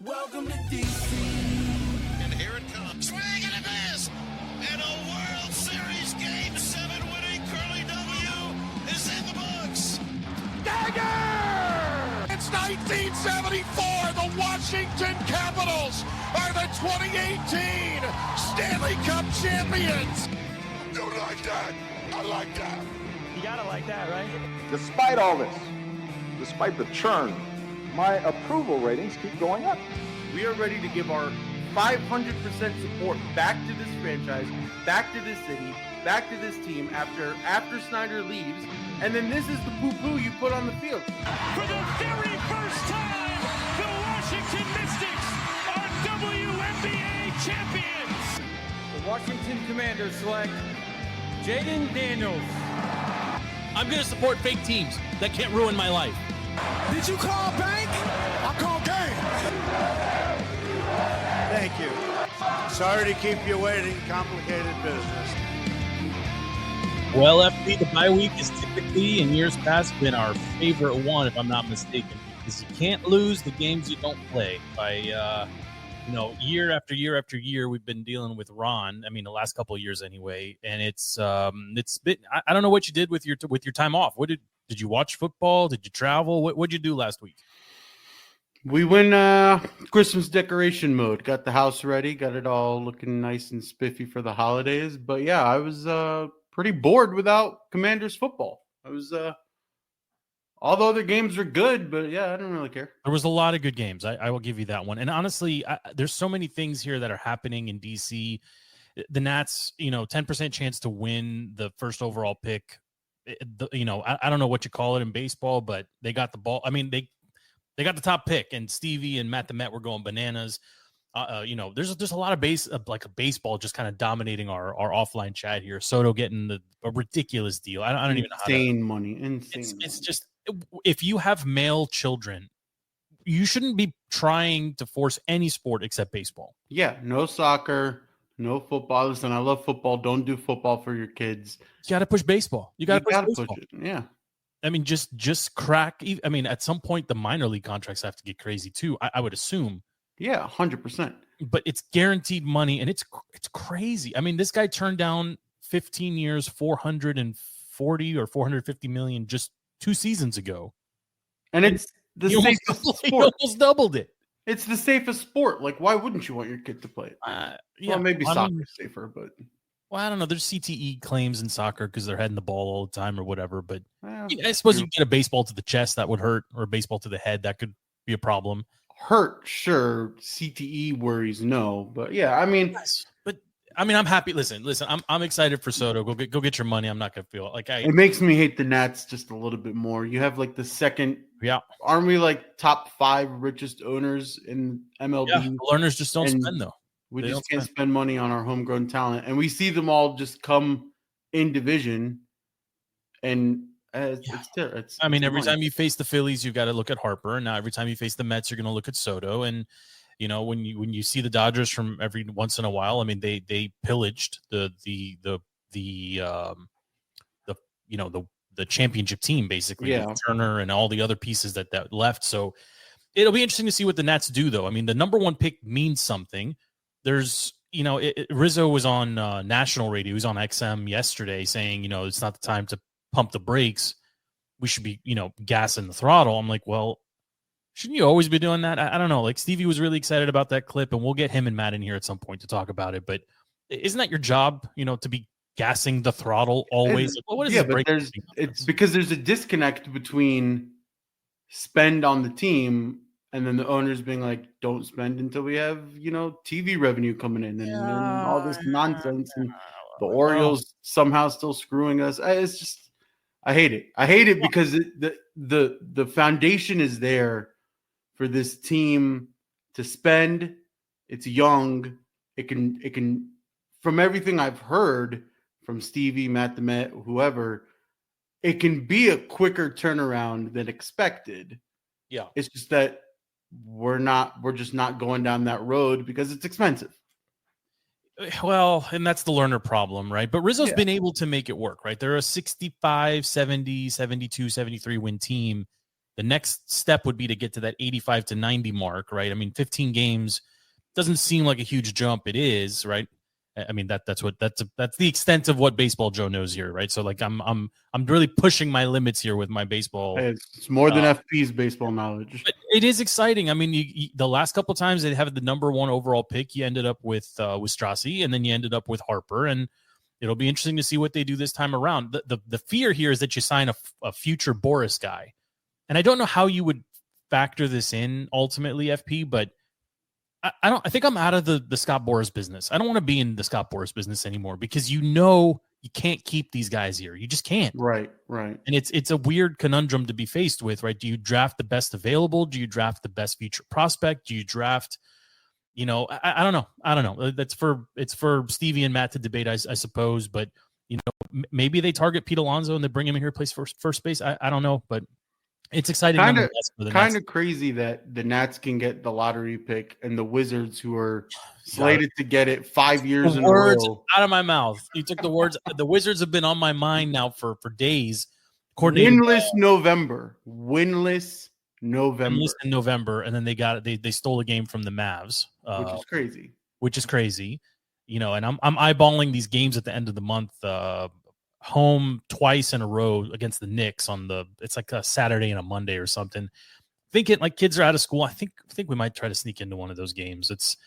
Welcome to DC. And here it comes. Swing and a miss. And a World Series Game 7 winning Curly W is in the books. Dagger! It's 1974. The Washington Capitals are the 2018 Stanley Cup champions. You like that? I like that. You gotta like that, right? Despite all this, despite the churn, my approval ratings keep going up. We are ready to give our 500% support back to this franchise, back to this city, back to this team after Snyder leaves. And then this is the poo-poo you put on the field. For the very first time, the Washington Mystics are WNBA champions. The Washington Commanders select Jaden Daniels. I'm going to support fake teams that can't ruin my life. Did you call bank? I call game. Thank you. Sorry to keep you waiting. Complicated business. Well, FP, the bye week is typically, in years past, been our favorite one, if I'm not mistaken, because you can't lose the games you don't play. By, year after year after year, we've been dealing with Ron. I mean, the last couple of years anyway, and it's been. I don't know what you did with your time off. What did you watch football? Did you travel? What'd you do last week? We went Christmas decoration mode. Got the house ready. Got it all looking nice and spiffy for the holidays. But yeah, I was pretty bored without Commanders football. I was, all the other games were good, but yeah, I didn't really care. There was a lot of good games. I will give you that one. And honestly, there's so many things here that are happening in DC. The Nats, 10% chance to win the first overall pick. I don't know what you call it in baseball, but they got the ball. I mean, they got the top pick, and Stevie and Matt the Met were going bananas. There's a lot of baseball just kind of dominating our offline chat here. Soto getting a ridiculous deal. I don't even know how to. Insane money. It's just, if you have male children, you shouldn't be trying to force any sport except baseball. Yeah, no soccer, no football. Listen, I love football. Don't do football for your kids. You got to push baseball. You got to push baseball. Push it. Yeah. I mean, just crack. I mean, at some point, the minor league contracts have to get crazy too. I would assume. Yeah, 100%. But it's guaranteed money, and it's crazy. I mean, this guy turned down 15 years, 440 or 450 million just 2 seasons ago, and it's the safest sport. He almost doubled it. It's the safest sport. Like, why wouldn't you want your kid to play it? Yeah, maybe soccer's safer, but. Well, I don't know. There's CTE claims in soccer because they're heading the ball all the time or whatever. But I suppose you get a baseball to the chest that would hurt, or a baseball to the head that could be a problem. Hurt, sure. CTE worries, no. But yeah, I mean, yes. But I mean, I'm happy. Listen. I'm excited for Soto. Go get your money. I'm not gonna feel like it makes me hate the Nats just a little bit more. You have like the second. Yeah. Aren't we like top 5 richest owners in MLB? Yeah, the learners just don't spend though. We just can't spend money on our homegrown talent, and we see them all just come in division, and it's I mean, every time you face the Phillies, you've got to look at Harper, and now every time you face the Mets, you're going to look at Soto, and when you see the Dodgers from every once in a while, I mean, they pillaged the championship team basically, with Turner and all the other pieces that left. So it'll be interesting to see what the Nats do, though. I mean, the number 1 pick means something. There's, Rizzo was on national radio. He was on XM yesterday saying, it's not the time to pump the brakes. We should be, gassing the throttle. I'm like, well, shouldn't you always be doing that? I don't know. Like, Stevie was really excited about that clip, and we'll get him and Matt in here at some point to talk about it. But isn't that your job, to be gassing the throttle always? What is but it's because there's a disconnect between spend on the team and then the owners being like, don't spend until we have, TV revenue coming in and all this nonsense. And the Orioles somehow still screwing us. It's just, I hate it. I hate it because the foundation is there for this team to spend. It's young. It can, from everything I've heard from Stevie, Matt the Met, whoever, it can be a quicker turnaround than expected. Yeah. It's just that we're just not going down that road because it's expensive. Well, and that's the learner problem, right? But Rizzo's been able to make it work, right? They're a 65, 70, 72, 73 win team The next step would be to get to that 85 to 90 mark, right? I mean, 15 games doesn't seem like a huge jump. It is, right? I mean, that's the extent of what Baseball Joe knows here, right? So like I'm really pushing my limits here with my baseball. Hey, it's more than FP's baseball knowledge. But it is exciting. I mean, you, the last couple of times they have the number 1 overall pick, you ended up with Strassi, and then you ended up with Harper, and it'll be interesting to see what they do this time around. The fear here is that you sign a future Boris guy, and I don't know how you would factor this in ultimately, FP, but I think I'm out of the Scott Boras business. I don't want to be in the Scott Boras business anymore because you can't keep these guys here. You just can't. Right. And it's a weird conundrum to be faced with, right? Do you draft the best available? Do you draft the best future prospect? Do you draft, I don't know. I don't know. It's for Stevie and Matt to debate, I suppose. But, maybe they target Pete Alonso and they bring him in here to play first base. I don't know, but it's exciting. Kind of crazy that the Nats can get the lottery pick and the Wizards, who are slated to get it 5 years in a row. Out of my mouth. You took the words. The Wizards have been on my mind now for days. Winless November, in November, and then they got it. They stole a game from the Mavs, which is crazy. And I'm eyeballing these games at the end of the month. Home twice in a row against the Knicks it's like a Saturday and a Monday or something. Thinking like kids are out of school. I think we might try to sneak into one of those games. It's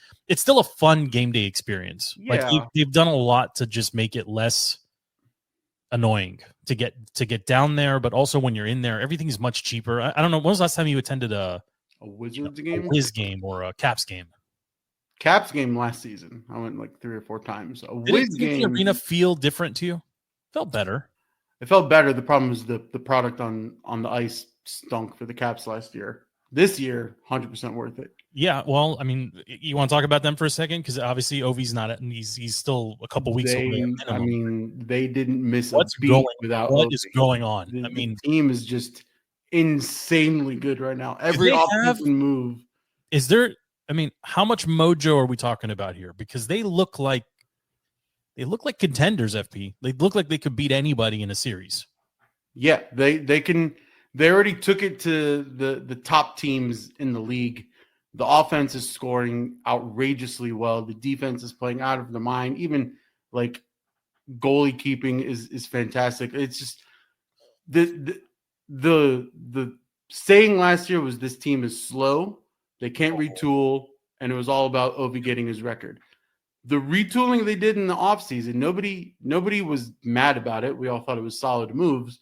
still a fun game day experience. Yeah. Like they've done a lot to just make it less annoying to get down there, but also when you're in there, everything is much cheaper. I don't know. When was the last time you attended a Wizards game, a Wiz game, or a Caps game? Caps game last season. I went like 3 or 4 times. Did the arena feel different to you? Felt better. It felt better. The problem is the product on the ice stunk for the Caps last year. This year, 100% worth it. Yeah, well, I mean, you want to talk about them for a second? Because obviously Ovi's not, and he's still a couple weeks away. I mean, they didn't miss What's a beat without what Ovi. is going on? The team is just insanely good right now. Every offseason move. Is there? I mean, how much mojo are we talking about here? Because they look like contenders. FP. They look like they could beat anybody in a series. Yeah, they can. They already took it to the top teams in the league. The offense is scoring outrageously well. The defense is playing out of their mind. Even like goalie keeping is fantastic. It's just the saying last year was this team is slow. They can't retool, and it was all about Ovi getting his record. The retooling they did in the offseason, nobody was mad about it. We all thought it was solid moves.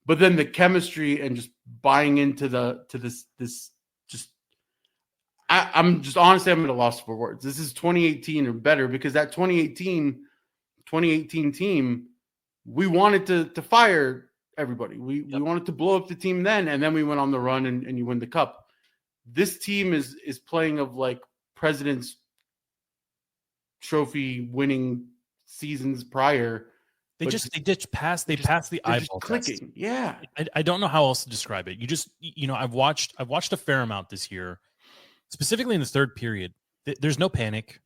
But then the chemistry and just buying into this just I'm just honestly I'm at a loss for words. This is 2018 or better, because that 2018 team, we wanted to fire everybody. We wanted to blow up the team then, and then we went on the run and you win the cup. This team is playing of like President's Trophy winning seasons prior. They passed the eyeball clicking. test. Yeah. I don't know how else to describe it. I've watched a fair amount this year, specifically in the third period. There's no panic.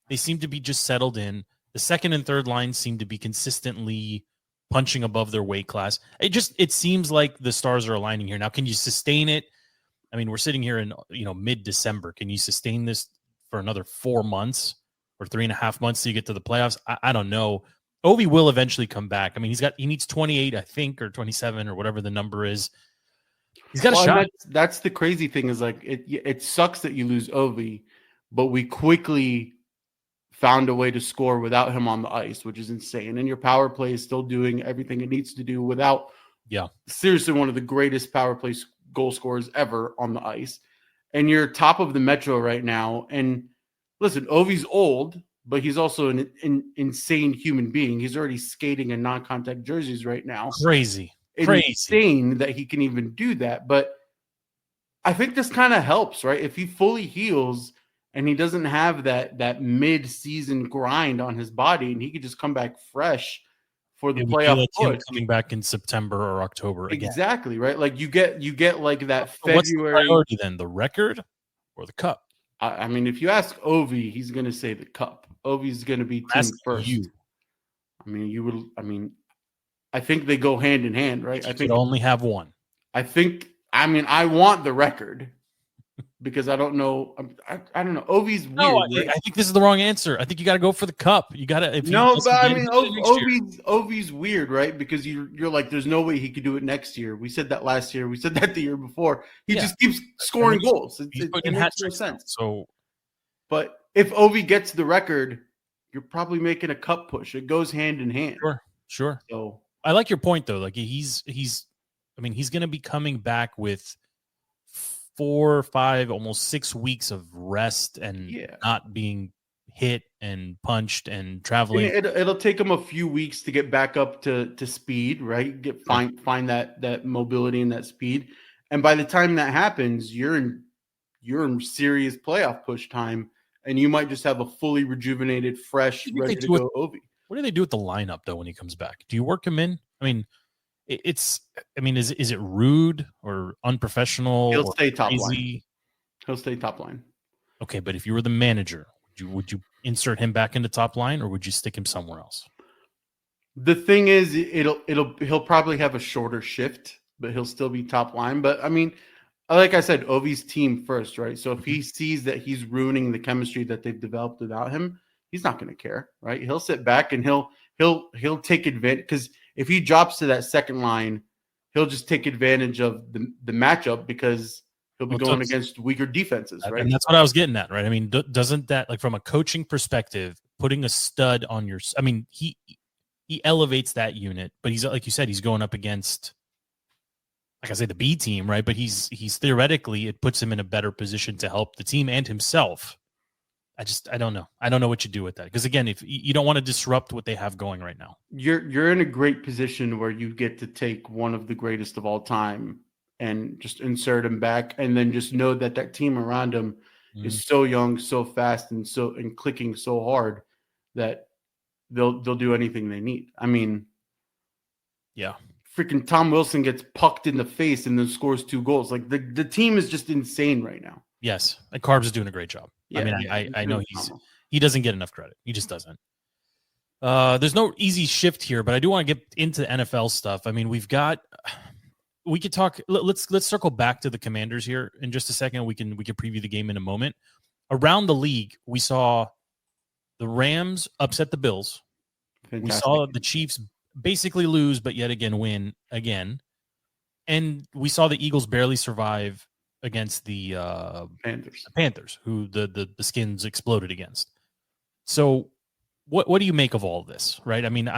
They seem to be just settled in. The second and third lines seem to be consistently punching above their weight class. It seems like the stars are aligning here. Now, can you sustain it? I mean, we're sitting here in mid-December. Can you sustain this for another 4 months or 3.5 months till you get to the playoffs? I don't know. Ovi will eventually come back. I mean, he needs 28, I think, or 27, or whatever the number is. He's got a shot. That's the crazy thing is like it sucks that you lose Ovi, but we quickly found a way to score without him on the ice, which is insane. And your power play is still doing everything it needs to do without seriously one of the greatest power play goal scorers ever on the ice. And you're top of the Metro right now. And listen, Ovi's old, but he's also an insane human being. He's already skating in non-contact jerseys right now. Crazy. Insane that he can even do that. But I think this kind of helps, right? If he fully heals and he doesn't have that mid-season grind on his body, and he could just come back fresh for the playoff push. Coming back in September or October again. Exactly, right? Like you get like that February. What's the priority then? The record or the cup? I mean, if you ask Ovi, he's going to say the cup. Ovi's going to be team first. I think they go hand in hand, right? I think only have one. I think I mean, I want the record because I don't know. I don't know. Ovi's weird. No, right? I think this is the wrong answer. I think you got to go for the cup. You got to. No, but I mean, Ovi's weird, right? Because you're like, there's no way he could do it next year. We said that last year. We said that the year before. He just keeps scoring goals. It makes no sense. So, but if Ovi gets the record, you're probably making a cup push. It goes hand in hand. Sure. So I like your point though. Like he's going to be coming back with 4 or 5, almost 6 weeks of rest and not being hit and punched and traveling. It'll take him a few weeks to get back up to speed, right? Find that mobility and that speed. And by the time that happens, you're in serious playoff push time, and you might just have a fully rejuvenated, fresh, ready to go Ovi. What do they do with the lineup though when he comes back? Do you work him in? I mean, is it rude or unprofessional? He'll stay top crazy? Line. He'll stay top line. Okay, but if you were the manager, would you insert him back into top line, or would you stick him somewhere else? The thing is, he'll probably have a shorter shift, but he'll still be top line. But I mean, like I said, Ovi's team first, right? So if he sees that he's ruining the chemistry that they've developed without him, he's not going to care, right? He'll sit back and he'll take advantage, because if he drops to that second line, he'll just take advantage of the matchup, because he'll be going against weaker defenses, right? And that's what I was getting at, right? I mean, doesn't that, like, from a coaching perspective, putting a stud on your, I mean, he elevates that unit, but he's, like you said, he's going up against, like I say, the B team, right? But he's theoretically, it puts him in a better position to help the team and himself. I don't know. I don't know what you do with that. Because again, if you don't want to disrupt what they have going right now. You're in a great position where you get to take one of the greatest of all time and just insert him back, and then just know that team around him is so young, so fast, and clicking so hard that they'll do anything they need. I mean, yeah. Freaking Tom Wilson gets pucked in the face and then scores 2 goals. Like the team is just insane right now. Yes, and Carbs is doing a great job. Yeah, I know he doesn't get enough credit. He just doesn't. There's no easy shift here, but I do want to get into NFL stuff. I mean, we could talk. Let's circle back to the Commanders here in just a second. We can preview the game in a moment. Around the league, we saw the Rams upset the Bills. Fantastic. We saw the Chiefs basically lose, but yet again win again, and we saw the Eagles barely survive against the Panthers, who the Skins exploded against. So what do you make of all of this, right? I mean,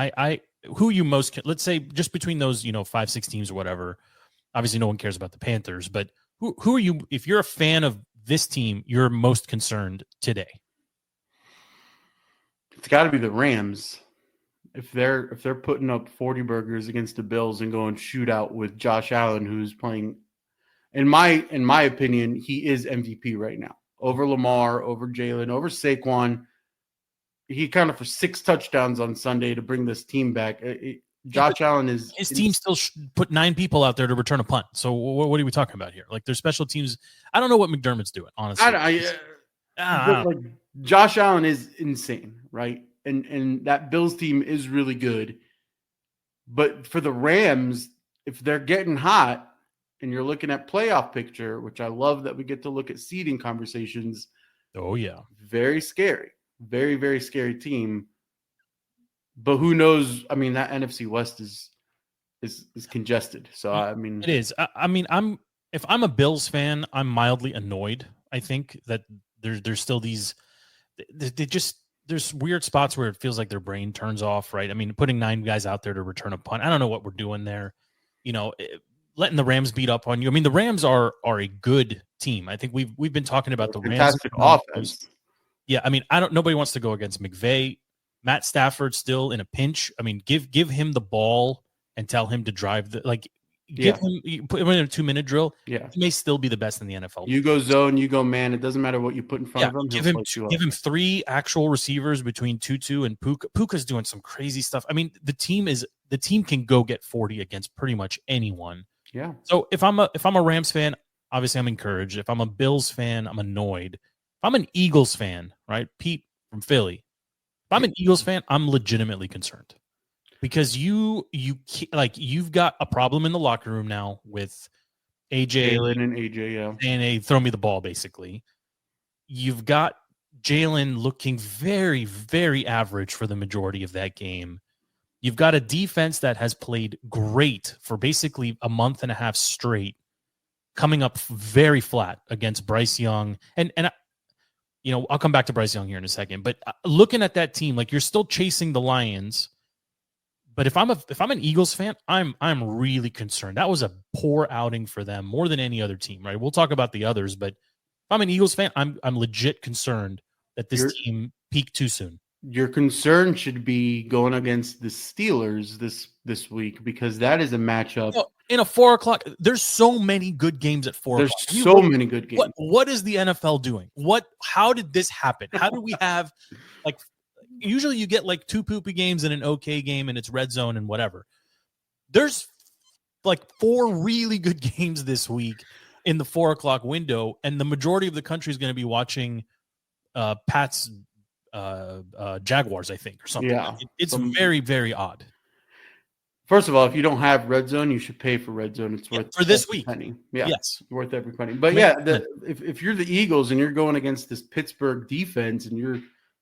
who you most, let's say just between those, 5-6 teams or whatever, obviously no one cares about the Panthers, but who are you, if you're a fan of this team, you're most concerned today? It's got to be the Rams. If they're putting up 40 burgers against the Bills and going shootout with Josh Allen, who's playing, in my opinion, he is MVP right now. Over Lamar, over Jalen, over Saquon. He accounted for 6 touchdowns on Sunday to bring this team back. Josh Allen is... His team still put 9 people out there to return a punt. So what are we talking about here? Like, their special teams... I don't know what McDermott's doing, honestly. Like, Josh Allen is insane, right? And that Bills team is really good. But for the Rams, if they're getting hot, and you're looking at playoff picture, which I love that we get to look at seeding conversations. Oh, yeah. Very scary. Very, very scary team. But who knows? I mean, that NFC West is congested. So, I mean. It is. I mean, if I'm a Bills fan, I'm mildly annoyed. I think that there's still these – there's weird spots where it feels like their brain turns off, right? I mean, putting 9 guys out there to return a punt. I don't know what we're doing there. Letting the Rams beat up on you. I mean, the Rams are a good team. I think we've been talking about the Rams. Fantastic offense. Yeah, I mean, nobody wants to go against McVay. Matt Stafford still in a pinch. I mean, give him the ball and tell him to drive put him in a 2-minute drill. Yeah. He may still be the best in the NFL. You go zone, you go man. It doesn't matter what you put in front of him. Give him 3 actual receivers between Tutu and Puka. Puka's doing some crazy stuff. I mean, the team can go get 40 against pretty much anyone. Yeah. So if I'm a Rams fan, obviously I'm encouraged. If I'm a Bills fan, I'm annoyed. If I'm an Eagles fan, right? Pete from Philly. If I'm an Eagles fan, I'm legitimately concerned because you've got a problem in the locker room now with AJ, Jalen and AJ, yeah. and they throw me the ball, basically. You've got Jalen looking very, very average for the majority of that game. You've got a defense that has played great for basically a month and a half straight, coming up very flat against Bryce Young. And I'll come back to Bryce Young here in a second. But looking at that team, like, you're still chasing the Lions. But if I'm an Eagles fan, I'm really concerned. That was a poor outing for them, more than any other team, right? We'll talk about the others, but if I'm an Eagles fan, I'm legit concerned that this team peaked too soon. Your concern should be going against the Steelers this week, because that is a matchup. In a 4 o'clock, there's so many good games at 4 o'clock. There's so many good games. What is the NFL doing? How did this happen? How do we have, like, usually you get like 2 poopy games and an okay game, and it's red zone and whatever. There's like 4 really good games this week in the 4 o'clock window, and the majority of the country is going to be watching Pat's Jaguars, I think, or something. Yeah, it's very, very odd. First of all, if you don't have red zone, you should pay for red zone. It's worth for this week. Penny. Yeah, yes, worth every penny. But if you're the Eagles and you're going against this Pittsburgh defense, and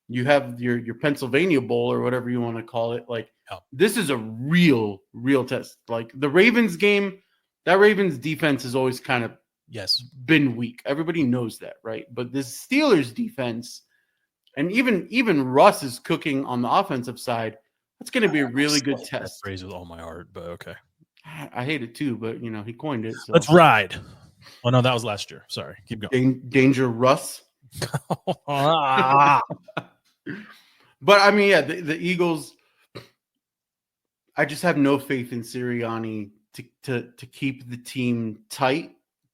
you have your Pennsylvania Bowl or whatever you want to call it, like, this is a real test. Like the Ravens game, that Ravens defense has always kind of been weak. Everybody knows that, right? But this Steelers defense, and even Russ is cooking on the offensive side. That's going to be a really good test. Phrase with all my heart, but okay. I hate it too, but he coined it. So. Let's ride. Oh no, that was last year. Sorry, keep going. Danger Russ. But I mean, yeah, the Eagles. I just have no faith in Sirianni to keep the team tight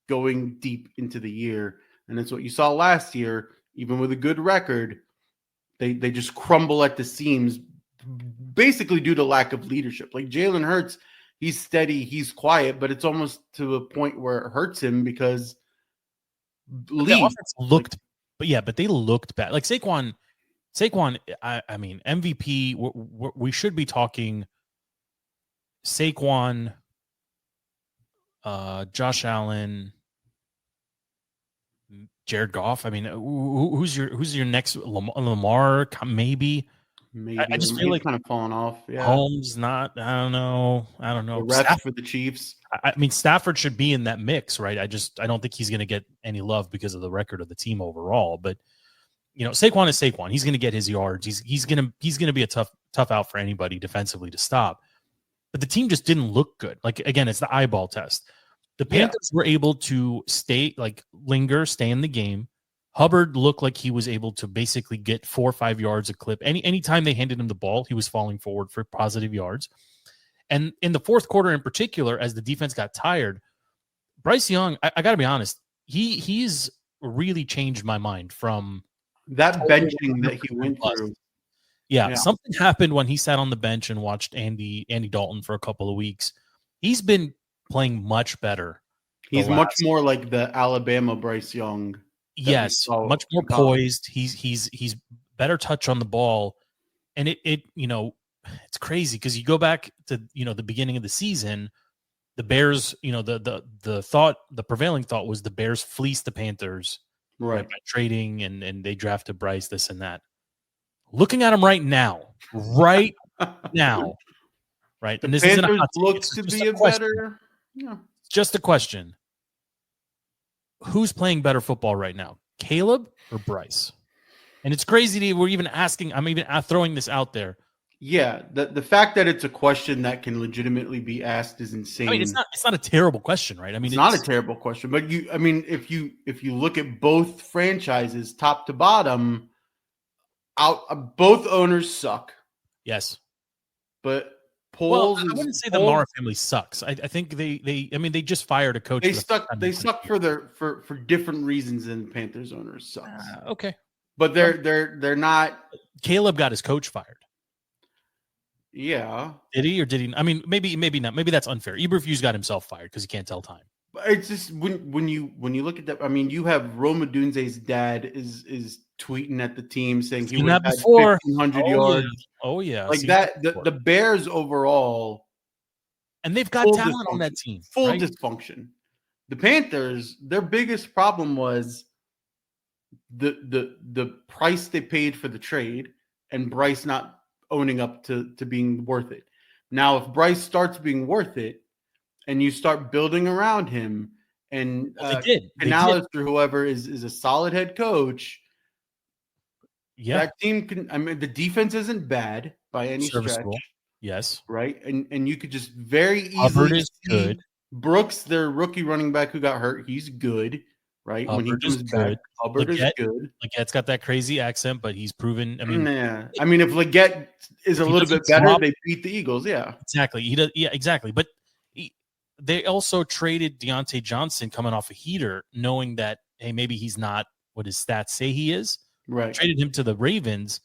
going deep into the year, and that's what you saw last year. Even with a good record, they just crumble at the seams. Basically due to lack of leadership. Like Jalen Hurts, he's steady, he's quiet, but it's almost to a point where it hurts him because the offense looked, but they looked bad. Like Saquon, I mean, MVP, we should be talking Saquon, Josh Allen, Jared Goff. I mean, who's your next? Lamar, maybe. I just feel like kind of falling off. Yeah, Holmes not. I don't know. The ref for the Chiefs. I mean, Stafford should be in that mix, right? I don't think he's going to get any love because of the record of the team overall. But Saquon is Saquon. He's going to get his yards. He's going to be a tough out for anybody defensively to stop. But the team just didn't look good. Like again, it's the eyeball test. The Panthers were able to stay in the game. Hubbard looked like he was able to basically get 4 or 5 yards a clip. Anytime they handed him the ball, he was falling forward for positive yards. And in the fourth quarter in particular, as the defense got tired, Bryce Young, I got to be honest, he's really changed my mind from that benching that he went through. Yeah, something happened when he sat on the bench and watched Andy Dalton for a couple of weeks. He's been playing much better. He's much more like the Alabama Bryce Young. Yes, much more poised. He's better touch on the ball, and it's crazy because you go back to the beginning of the season, the Bears. The prevailing thought was the Bears fleeced the Panthers, right, by trading and they drafted Bryce, this and that. Looking at him right now, right? The and this Panthers looks to be a better. Yeah. Just a question. Who's playing better football right now, Caleb or Bryce? And it's crazy we're even asking. I'm even throwing this out there. Yeah, the fact that it's a question that can legitimately be asked is insane. I mean, it's not a terrible question, right? I mean, it's not a terrible question, but if you look at both franchises, top to bottom, both owners suck. Yes, but. I wouldn't say the Mara family sucks. I think they just fired a coach. They suck for different reasons than Panthers owners suck. Okay, but they're not. Caleb got his coach fired. Yeah, did he or did he? I mean, maybe not. Maybe that's unfair. Eberflus got himself fired because he can't tell time. It's just when you look at that. I mean, you have Roma Dunze's dad is tweeting at the team saying he would have had 1,500 yards. Oh yeah, like that. The Bears overall, and they've got talent on that team. Full dysfunction. The Panthers, their biggest problem was the price they paid for the trade and Bryce not owning up to being worth it. Now, if Bryce starts being worth it and you start building around him and Canales or whoever is a solid head coach, that team can. I mean, the defense isn't bad by any stretch. Yes, right, and you could just very easily. Hubbard is good. Brooks, their rookie running back who got hurt, he's good. Right, Hubbard when he comes back, Hubbard is good. Legette's got that crazy accent, but he's proven. I mean, if Legette is a little bit better, they beat the Eagles. Yeah, exactly. He does. Yeah, exactly. But they also traded Deontay Johnson coming off a heater, knowing that hey, maybe he's not what his stats say he is. Right. Traded him to the Ravens.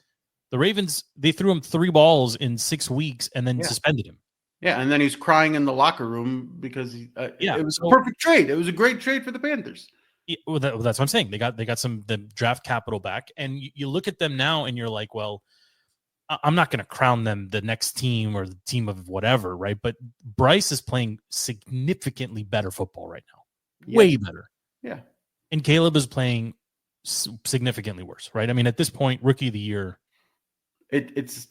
The Ravens, they threw him 3 balls in 6 weeks and then suspended him. Yeah, and then he's crying in the locker room because it was a perfect trade. It was a great trade for the Panthers. Yeah, well, that's what I'm saying. They got the draft capital back, and you look at them now, and you're like, well, I'm not going to crown them the next team or the team of whatever, right? But Bryce is playing significantly better football right now, way better. Yeah, and Caleb is playing significantly worse, right? I mean, at this point, rookie of the year. It's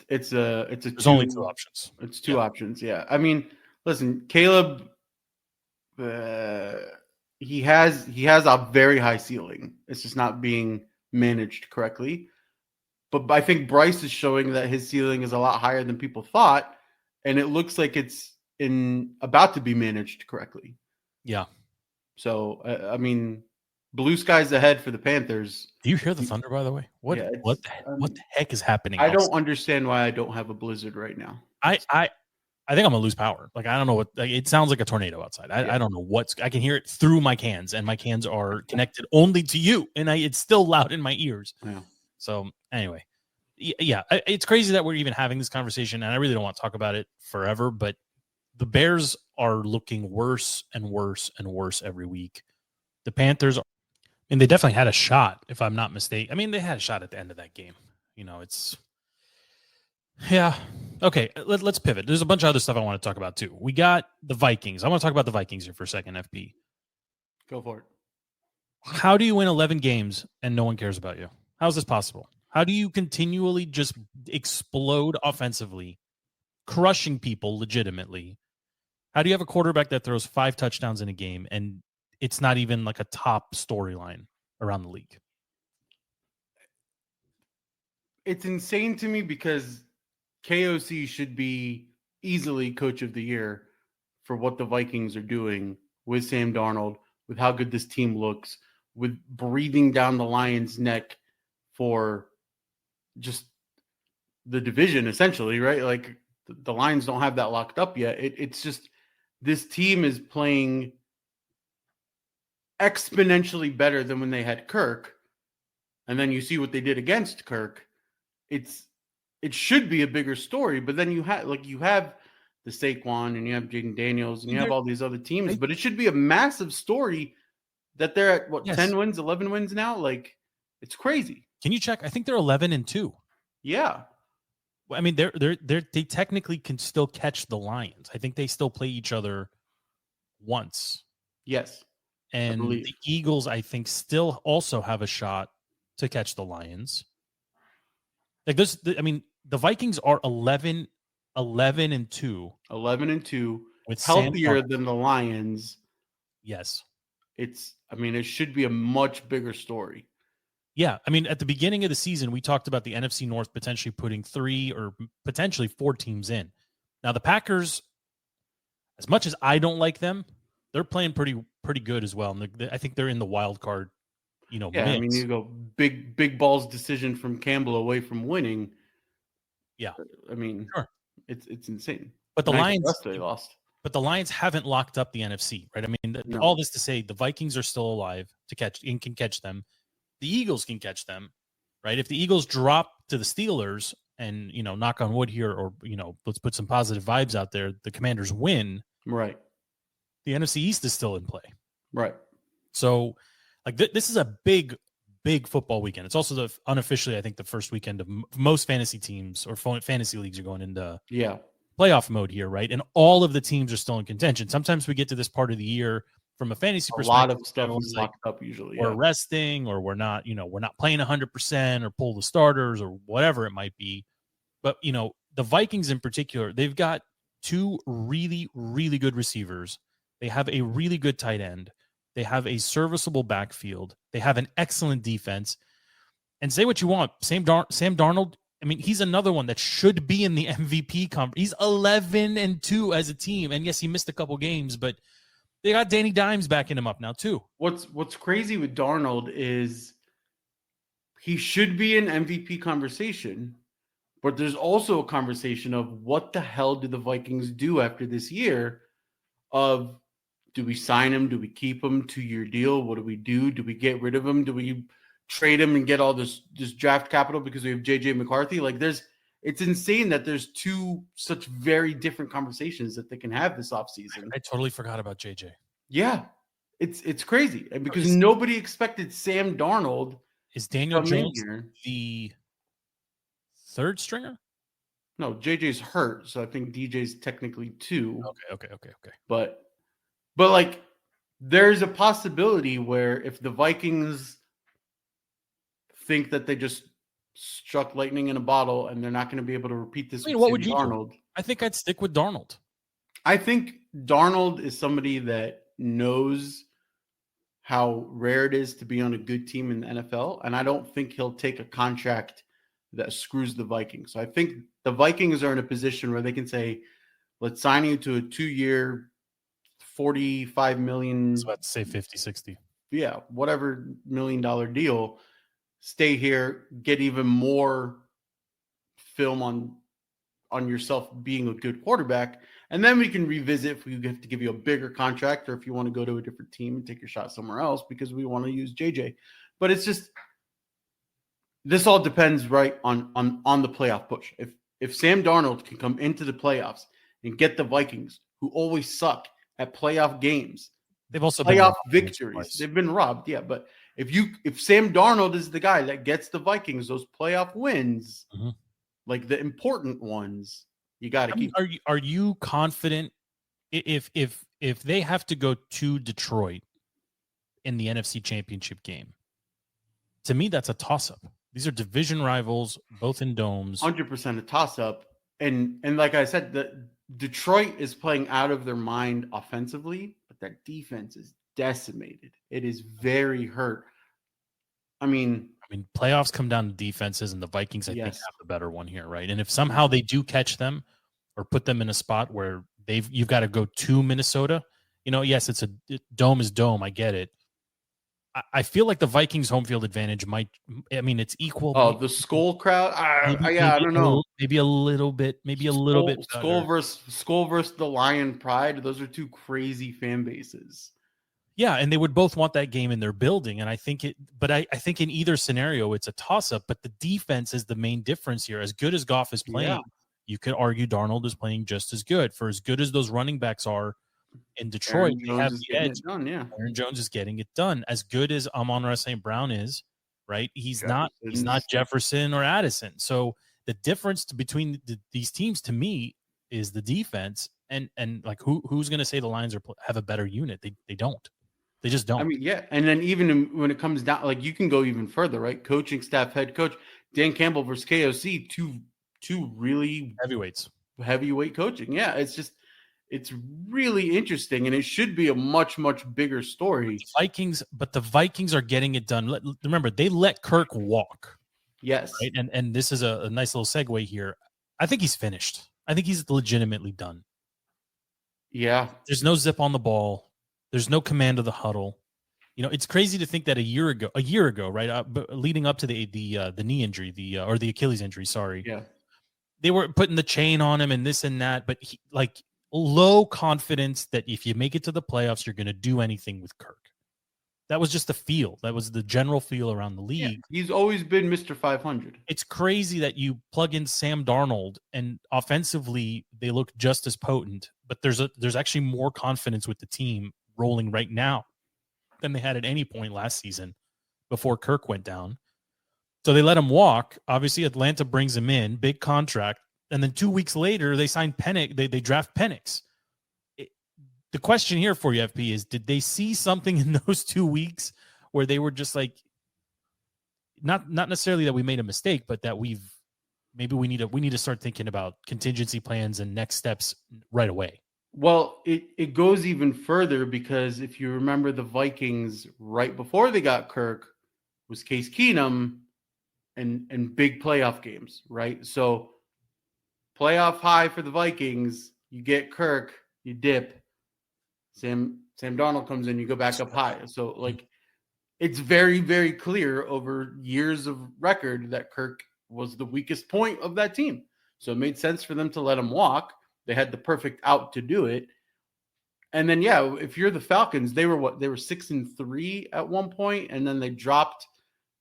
only 2 options. It's 2 options. Yeah. I mean, listen, Caleb, he has a very high ceiling. It's just not being managed correctly. But I think Bryce is showing that his ceiling is a lot higher than people thought, and it looks like it's about to be managed correctly. Yeah. So I mean, blue skies ahead for the Panthers. Do you hear the thunder, by the way? What the heck is happening? I don't understand why I don't have a blizzard right now. I think I'm gonna lose power. Like, I don't know what. Like, it sounds like a tornado outside. I don't know what's. I can hear it through my cans, and my cans are connected only to you, and it's still loud in my ears. Yeah. So anyway, yeah, it's crazy that we're even having this conversation, and I really don't want to talk about it forever. But the Bears are looking worse and worse and worse every week. The Panthers. And they definitely had a shot, if I'm not mistaken. I mean, they had a shot at the end of that game. You know, okay, let's pivot. There's a bunch of other stuff I want to talk about, too. We got the Vikings. I want to talk about the Vikings here for a second, FP. Go for it. How do you win 11 games and no one cares about you? How is this possible? How do you continually just explode offensively, crushing people legitimately? How do you have a quarterback that throws 5 touchdowns in a game and it's not even like a top storyline around the league? It's insane to me because KOC should be easily coach of the year for what the Vikings are doing with Sam Darnold, with how good this team looks, with breathing down the Lions' neck for just the division, essentially, right? Like, the Lions don't have that locked up yet. It's just this team is playing exponentially better than when they had Kirk, and then you see what they did against Kirk. It should be a bigger story, but then you have the Saquon and you have Jaden Daniels and you have all these other teams, but it should be a massive story that they're at 10 wins, 11 wins now. Like, it's crazy. Can you check? I think they're 11-2. Yeah. I mean, they technically can still catch the Lions. I think they still play each other once. Yes. And the Eagles, I think, still also have a shot to catch the Lions. Like this, I mean, the Vikings are 11-2. 11-2. With healthier than the Lions. Yes. It should be a much bigger story. Yeah. I mean, at the beginning of the season, we talked about the NFC North potentially putting 3 or potentially 4 teams in. Now, the Packers, as much as I don't like them, they're playing pretty good as well. And I think they're in the wild card, mix. I mean, you go big balls decision from Campbell away from winning. Yeah. I mean, sure. It's insane. But the Lions, they lost. But the Lions haven't locked up the NFC, right? I mean, all this to say, the Vikings are still alive to catch and can catch them. The Eagles can catch them, right? If the Eagles drop to the Steelers and, knock on wood here, or, let's put some positive vibes out there, the Commanders win. Right. The NFC East is still in play. Right. So, like, this is a big football weekend. It's also unofficially, I think, the first weekend of most fantasy teams or fantasy leagues are going into playoff mode here, right? And all of the teams are still in contention. Sometimes we get to this part of the year from a fantasy A perspective, lot of stuff everyone's is like, locked up usually. we're Yeah. resting, or we're not playing 100% or pull the starters or whatever it might be. But, the Vikings in particular, they've got two really, really good receivers. They have a really good tight end. They have a serviceable backfield. They have an excellent defense. And say what you want, Sam Darnold, I mean, he's another one that should be in the MVP conference. He's 11-2 as a team. And yes, he missed a couple games, but they got Danny Dimes backing him up now too. What's crazy with Darnold is he should be in MVP conversation, but there's also a conversation of what the hell do the Vikings do after this year of, do we sign him? Do we keep him? 2-year deal? What do we do? Do we get rid of him? Do we trade him and get all this draft capital because we have JJ McCarthy? Like, it's insane that there's two such very different conversations that they can have this offseason. I totally forgot about JJ. Yeah. It's crazy. And because nobody expected Sam Darnold. Is Daniel Jones the third stringer? No, JJ's hurt, so I think DJ's technically 2. Okay. But like, there's a possibility where if the Vikings think that they just struck lightning in a bottle and they're not going to be able to repeat this with what Sam would you Darnold. do? I think I'd stick with Darnold. I think Darnold is somebody that knows how rare it is to be on a good team in the NFL, and I don't think he'll take a contract that screws the Vikings. So I think the Vikings are in a position where they can say, let's sign you to a 2-year, $45 million. I was about to say 50, 60. Yeah, whatever $1 million deal. Stay here, get even more film on yourself being a good quarterback, and then we can revisit if we have to give you a bigger contract or if you want to go to a different team and take your shot somewhere else because we want to use JJ. But it's just, this all depends right on the playoff push. If Sam Darnold can come into the playoffs and get the Vikings, who always suck at playoff games, they've also playoff victories. They've been robbed, yeah. But if Sam Darnold is the guy that gets the Vikings those playoff wins, like the important ones, you got to keep. Are you confident if they have to go to Detroit in the NFC Championship game? To me, that's a toss-up. These are division rivals, both in domes. 100% a toss-up, and like I said, Detroit is playing out of their mind offensively, but that defense is decimated. It is very hurt. I mean, playoffs come down to defenses, and the Vikings, I think, have the better one here, right? And if somehow they do catch them or put them in a spot where you've got to go to Minnesota, yes, dome is dome. I get it. I feel like the Vikings' home field advantage it's equal. Oh, the Skull crowd? I don't know. Maybe a little bit. Skull versus the Lion Pride. Those are two crazy fan bases. Yeah, and they would both want that game in their building, and I think I think in either scenario it's a toss-up. But the defense is the main difference here. As good as Goff is playing, you could argue Darnold is playing just as good. For as good as those running backs are in Detroit, they have the edge. Aaron Jones is getting it done. As good as Amon-Ra St. Brown is, right? He's not Jefferson or Addison. So the difference between these teams to me is the defense. And like who's going to say the Lions have a better unit? They don't. They just don't. I mean, yeah. And then even when it comes down, like, you can go even further, right? Coaching staff, head coach, Dan Campbell versus KOC, two really heavyweight coaching. Yeah, it's really interesting, and it should be a much, much bigger story. The Vikings are getting it done. Remember, they let Kirk walk. Yes. Right? And this is a nice little segue here. I think he's finished. I think he's legitimately done. Yeah. There's no zip on the ball. There's no command of the huddle. It's crazy to think that a year ago, right, leading up to the knee injury, or the Achilles injury, sorry. Yeah. They were putting the chain on him and this and that, but low confidence that if you make it to the playoffs, you're going to do anything with Kirk. That was just the feel. That was the general feel around the league. Yeah, he's always been Mr. 500. It's crazy that you plug in Sam Darnold and offensively they look just as potent, but there's actually more confidence with the team rolling right now than they had at any point last season before Kirk went down. So they let him walk. Obviously, Atlanta brings him in, big contract. And then 2 weeks later, they sign Penix. They draft Penix. the question here for you, FP, is did they see something in those 2 weeks where they were just like, not necessarily that we made a mistake, but that we need to start thinking about contingency plans and next steps right away. Well, it goes even further because if you remember the Vikings right before they got Kirk was Case Keenum and big playoff games, right? So playoff high for the Vikings, you get Kirk, you dip. Sam Darnold comes in, you go back up high. So like it's very, very clear over years of record that Kirk was the weakest point of that team. So it made sense for them to let him walk. They had the perfect out to do it. And then, yeah, if you're the Falcons, they were 6-3 at one point, and then they dropped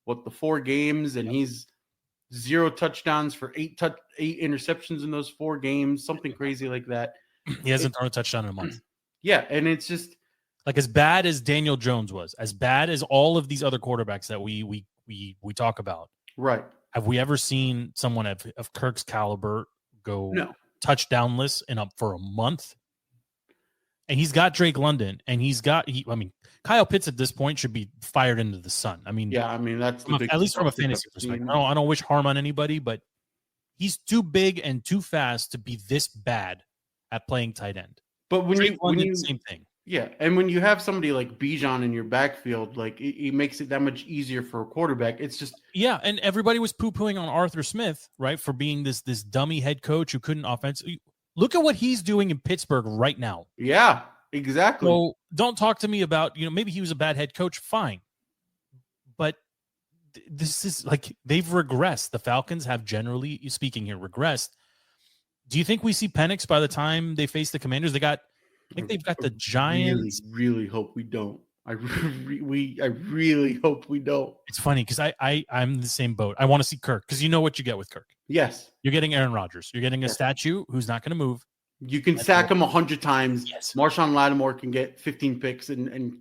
the 4 games, and he's 0 touchdowns for 8 interceptions in those 4 games, something crazy like that. He hasn't thrown a touchdown in a month. Yeah, and it's just like as bad as Daniel Jones was, as bad as all of these other quarterbacks that we talk about. Right. Have we ever seen someone of Kirk's caliber go touchdownless for a month? And he's got Drake London, and Kyle Pitts at this point should be fired into the sun. I mean, that's at least from a fantasy perspective. I don't wish harm on anybody, but he's too big and too fast to be this bad at playing tight end. But when you same thing. Yeah, and when you have somebody like Bijan in your backfield, like it makes it that much easier for a quarterback. It's just and everybody was poo-pooing on Arthur Smith, right, for being this dummy head coach who couldn't offense. Look at what he's doing in Pittsburgh right now. Yeah, exactly. So don't talk to me about maybe he was a bad head coach. Fine, but this is like they've regressed. The Falcons have, generally speaking, here regressed. Do you think we see Penix by the time they face the Commanders? I think they've got the Giants. Really hope we don't. I really hope we don't. It's funny because I'm in the same boat. I want to see Kirk because you know what you get with Kirk. Yes. You're getting Aaron Rodgers. You're getting a statue who's not going to move. You can sack him 100 times. Yes. Marshawn Lattimore can get 15 picks and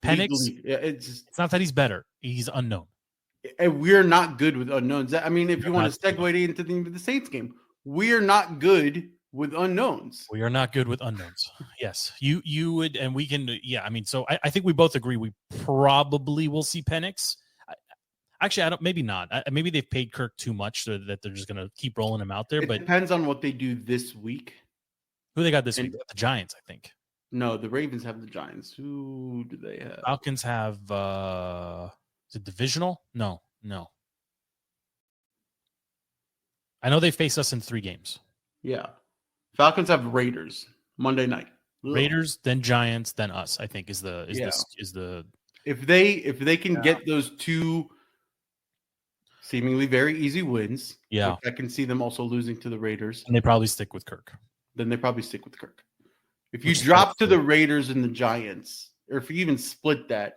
Penix. It's not that he's better. He's unknown. And we're not good with unknowns. I mean, if you want to segue into the Saints game, we're not good with unknowns. We are not good with unknowns. Yes. You would, and we can, so I think we both agree we probably will see Penix. Actually, maybe not. Maybe they've paid Kirk too much so that they're just going to keep rolling him out there. But it depends on what they do this week. Who they got this week? The Giants, I think. No, the Ravens have the Giants. Who do they have? Falcons have, is it divisional? No. I know they face us in 3 games. Yeah. Falcons have Raiders Monday night. Raiders, then Giants, then us, I think is the if they can get those 2 seemingly very easy wins. Yeah. I can see them also losing to the Raiders. And they probably stick with Kirk. Then they probably stick with Kirk. If you drop to the Raiders and the Giants, or if you even split that,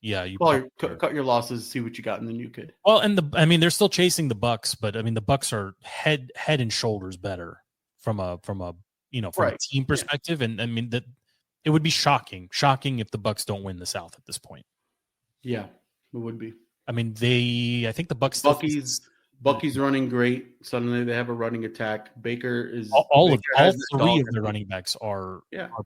you cut your losses, see what you got in the new kid. Well, and they're still chasing the Bucks, but the Bucks are head and shoulders better from a team perspective. And that it would be shocking if the Bucks don't win the South at this point. Yeah, it would be. I think the Bucks. Bucky's running great. Suddenly they have a running attack. Baker is all 3 of their running backs are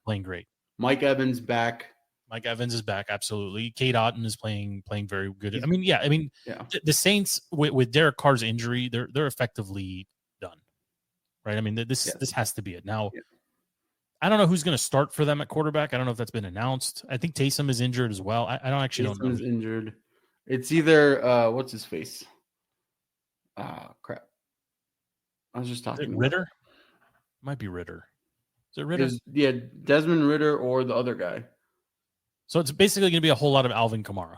playing great. Mike Evans back. Mike Evans is back, absolutely. Kate Otten is playing very good. The Saints with Derek Carr's injury, they're effectively done, right? This has to be it now. Yeah. I don't know who's going to start for them at quarterback. I don't know if that's been announced. I think Taysom is injured as well. I don't know. Taysom is injured. It's either what's his face? Crap. I was just talking. Ritter? Might be Ritter. Is it Ritter? Desmond Ritter or the other guy. So it's basically going to be a whole lot of Alvin Kamara.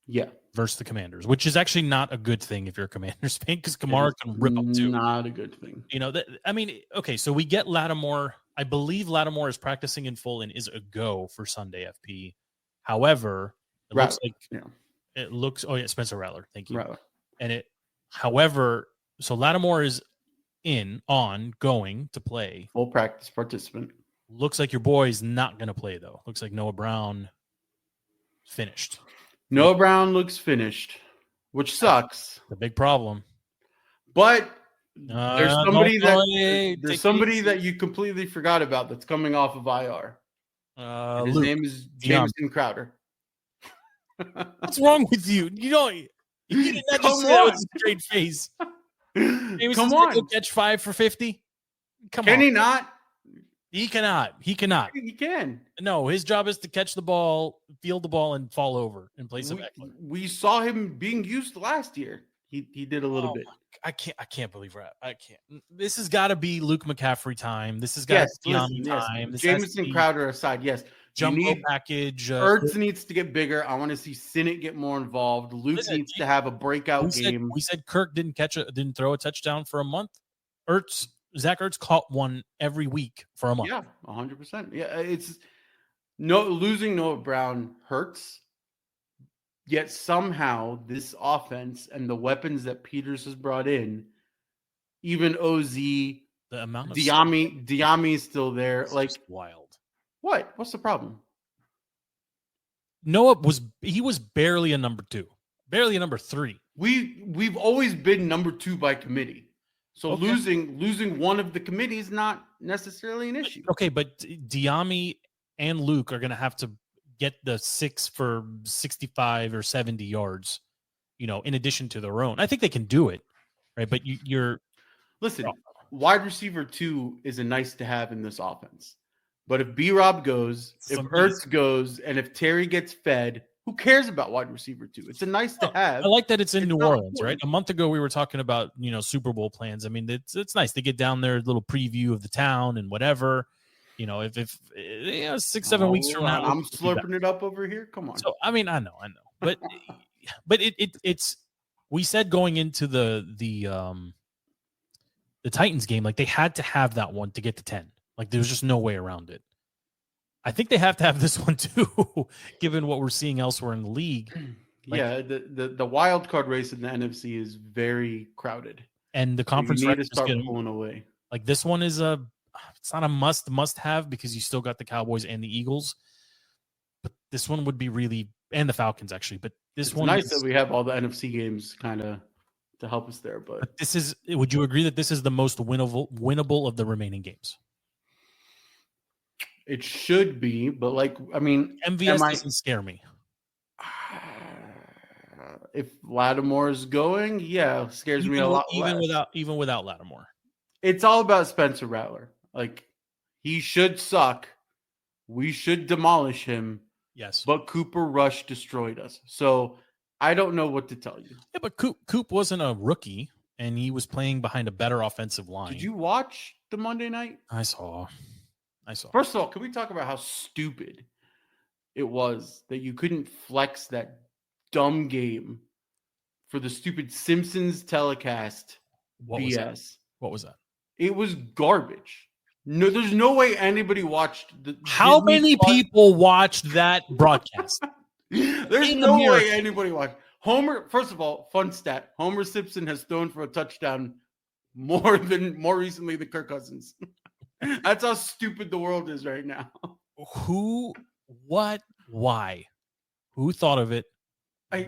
Yeah. Versus the Commanders, which is actually not a good thing if you're a Commanders fan because Kamara can rip up too. Not a good thing. Okay, so we get Lattimore. I believe Lattimore is practicing in full and is a go for Sunday FP. However, it looks Spencer Rattler. Thank you. Rattler. And so Lattimore is going to play. Full practice participant. Looks like your boy's not going to play, though. Looks like Noah Brown finished. Noah Brown looks finished, which sucks. The big problem. But there's somebody that you completely forgot about that's coming off of IR. And his Luke, name is Dion. Jamison Crowder. What's wrong with you? You did not just say that with a straight face. Come on. Go on. catch 5 for 50. Come Can on. he not? He cannot. He cannot. He can. No, his job is to catch the ball, field the ball, and fall over in place of Eckler. We saw him being used last year. He did a little bit. I can't believe that. I can't. This has got to be Luke McCaffrey time. This has got to be Dion time. This Jamison Crowder aside, yes. Jumbo package. Ertz needs to get bigger. I want to see Sinnott get more involved. Luke needs to have a breakout game. We said Kirk didn't throw a touchdown for a month. Zach Ertz caught one every week for a month. Yeah, 100%. Yeah, it's losing Noah Brown hurts. Yet somehow this offense and the weapons that Peters has brought in, even OZ, the amount of Diami is still there. Like wild. What? What's the problem? Noah was barely a number 2, barely a number 3. We've always been number 2 by committee. So losing one of the committees is not necessarily an issue. Okay, but Diami and Luke are going to have to get the 6 for 65 or 70 yards, in addition to their own. I think they can do it, right? But listen, wide receiver 2 is a nice to have in this offense. But if B-Rob goes, if Ertz goes, and if Terry gets fed, who cares about wide receiver 2? It's a nice to have. I like that it's in New Orleans, right? A month ago, we were talking about, Super Bowl plans. I mean, it's nice to get down there, a little preview of the town and whatever. If 6-7 weeks from now, I'm slurping it up over here. Come on. So I mean, I know, but it's we said going into the Titans game, like they had to have that one to get to 10. Like there's just no way around it. I think they have to have this one too, given what we're seeing elsewhere in the league. Yeah, the wild card race in the NFC is very crowded, and the conference so you need to start pulling away. Like this one is it's not a must have because you still got the Cowboys and the Eagles, but this one would be really, and the Falcons actually. But it's nice that we have all the NFC games kind of to help us there. But this is. Would you agree that this is the most winnable of the remaining games? It should be, but MVS doesn't scare me. If Lattimore's going, scares me a lot. Even without Lattimore, it's all about Spencer Rattler. Like he should suck. We should demolish him. Yes, but Cooper Rush destroyed us. So I don't know what to tell you. Yeah, but Coop wasn't a rookie, and he was playing behind a better offensive line. Did you watch the Monday night? I saw. First of all, can we talk about how stupid it was that you couldn't flex that dumb game for the stupid Simpsons telecast BS? What was that? It was garbage. No, there's no way anybody watched the. How many people watched that broadcast? There's no way anybody watched. Homer, first of all, fun stat. Homer Simpson has thrown for a touchdown more recently than Kirk Cousins. That's how stupid the world is right now. Who, what, why? Who thought of it?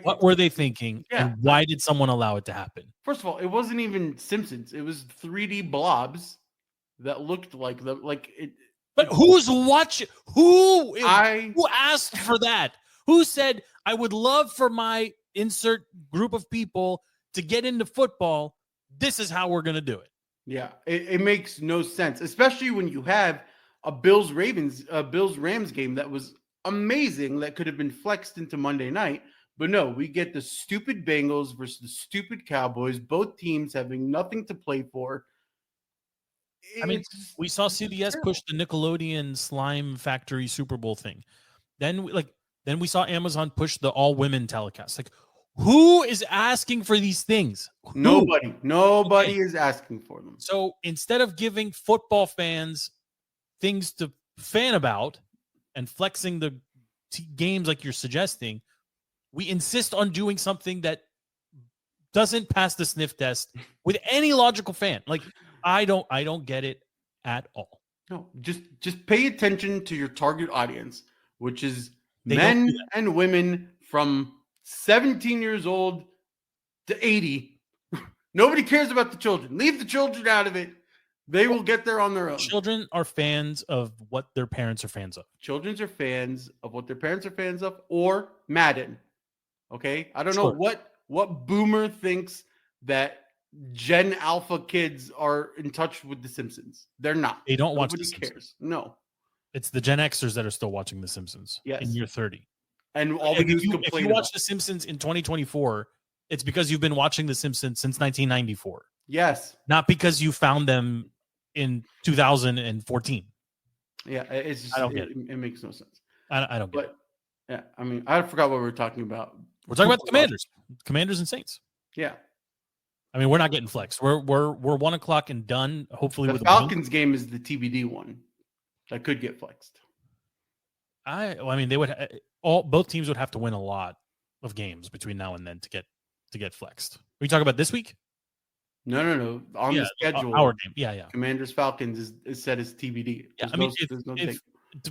What were they thinking? Yeah. And why did someone allow it to happen? First of all, it wasn't even Simpsons. It was 3D blobs that looked like it. But who's watching? Who asked for that? Who said, I would love for my insert group of people to get into football? This is how we're going to do it. Yeah, it makes no sense, especially when you have a Bills-Rams game that was amazing that could have been flexed into Monday night. But no, we get the stupid Bengals versus the stupid Cowboys, both teams having nothing to play for. We saw CBS push the Nickelodeon Slime Factory Super Bowl thing. Then we saw Amazon push the all-women telecast. Like, who is asking for these things? Who? Nobody is asking for them. So instead of giving football fans things to fan about and flexing the games like you're suggesting, we insist on doing something that doesn't pass the sniff test with any logical fan. Like, I don't get it at all. No, just pay attention to your target audience, which is men and women from 17 years old to 80. Nobody cares about the children. Leave the children out of it. They will get there on their own. Children are fans of what their parents are fans of. Children are fans of what their parents are fans of, or Madden. Okay, I don't know what boomer thinks that Gen Alpha kids are in touch with The Simpsons. They're not. They don't watch Nobody The Simpsons. cares. No. It's the Gen Xers that are still watching The Simpsons. Yes. In year 30. And all they do is If complain you about watch The Simpsons in 2024, it's because you've been watching The Simpsons since 1994. Yes. Not because you found them in 2014. Yeah, it's just, I don't get it. It makes no sense. I don't get it. Yeah, I mean, I forgot what we were talking about. We're talking about the Commanders and Saints. Yeah. I mean, we're not getting flexed. We're 1 o'clock and done. Hopefully, The with Falcons game is the TBD one that could get flexed. I mean, they would both teams would have to win a lot of games between now and then to get flexed. Are you talking about this week? No. On the schedule, our game. Yeah. Commanders Falcons is set as TBD. Yeah, I mean, if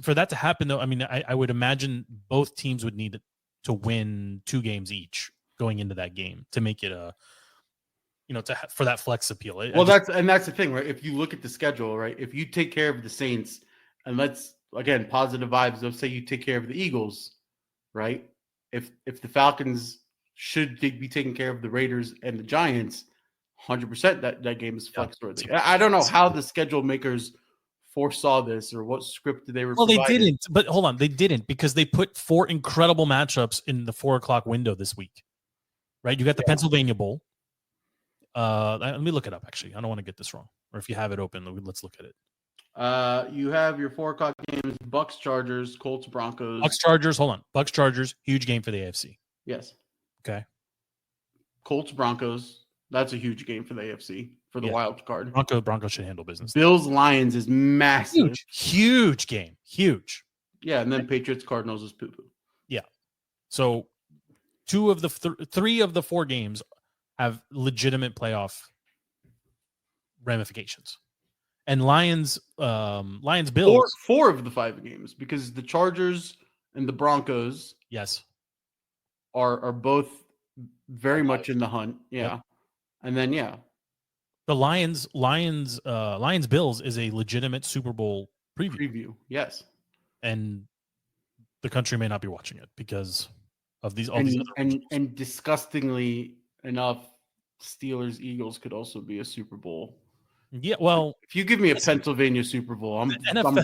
for that to happen, though, I mean, I would imagine both teams would need to win 2 games each going into that game to make it for that flex appeal. That's the thing, right? If you look at the schedule, right? If you take care of the Saints, and let's again positive vibes. Let's say you take care of the Eagles, right? If the Falcons should be taking care of the Raiders and the Giants, 100% that game is flex worthy. I don't know how the schedule makers foresaw this or what script they were. Well, they didn't. But hold on, they didn't because they put 4 incredible matchups in the 4 o'clock window this week. Right? You got the Pennsylvania Bowl. Let me look it up. Actually, I don't want to get this wrong. Or if you have it open, let's look at it. You have your 4 o'clock games: Bucks, Chargers, Colts, Broncos. Bucks, Chargers. Hold on, Bucks, Chargers. Huge game for the AFC. Yes. Okay. Colts, Broncos. That's a huge game for the AFC for the wild card. Broncos should handle business. Bills, Lions is massive. Huge game. Huge. Yeah, and then Patriots, Cardinals is poo-poo. Yeah. So 2 of the 3 of the 4 games have legitimate playoff ramifications. And Lions Bills. 4 of the 5 games because the Chargers and the Broncos are both very much in the hunt. Yeah. Yep. And then the Lions Bills is a legitimate Super Bowl preview. Yes. And the country may not be watching it because of these and disgustingly enough, Steelers Eagles could also be a Super Bowl. Yeah, well, if you give me a Pennsylvania Super Bowl, I'm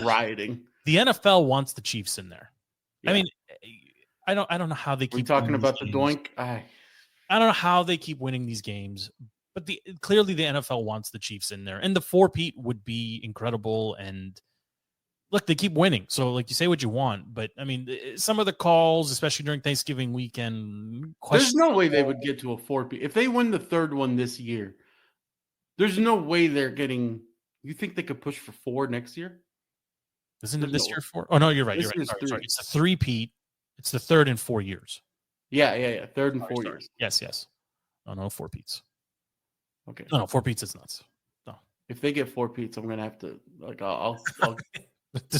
rioting. The NFL wants the Chiefs in there. Yeah. I mean, I don't know how they keep talking about the doink. I don't know how they keep winning these games, but clearly the NFL wants the Chiefs in there, and the 4-peat would be incredible. And look, they keep winning, so like you say what you want, but I mean, some of the calls, especially during Thanksgiving weekend, there's no way they would get to a 4-peat if they win the 3rd one this year. There's no way they're getting. You think they could push for 4 next year? Isn't it this year 4? Oh no, you're right. You're right. Sorry. It's a 3-peat. It's the 3rd in 4 years. Yeah. 3rd in 4 years. Yes. Oh no, 4-peats. Okay. No, 4-peats is nuts. No. If they get 4-peats, I'm gonna have to I'll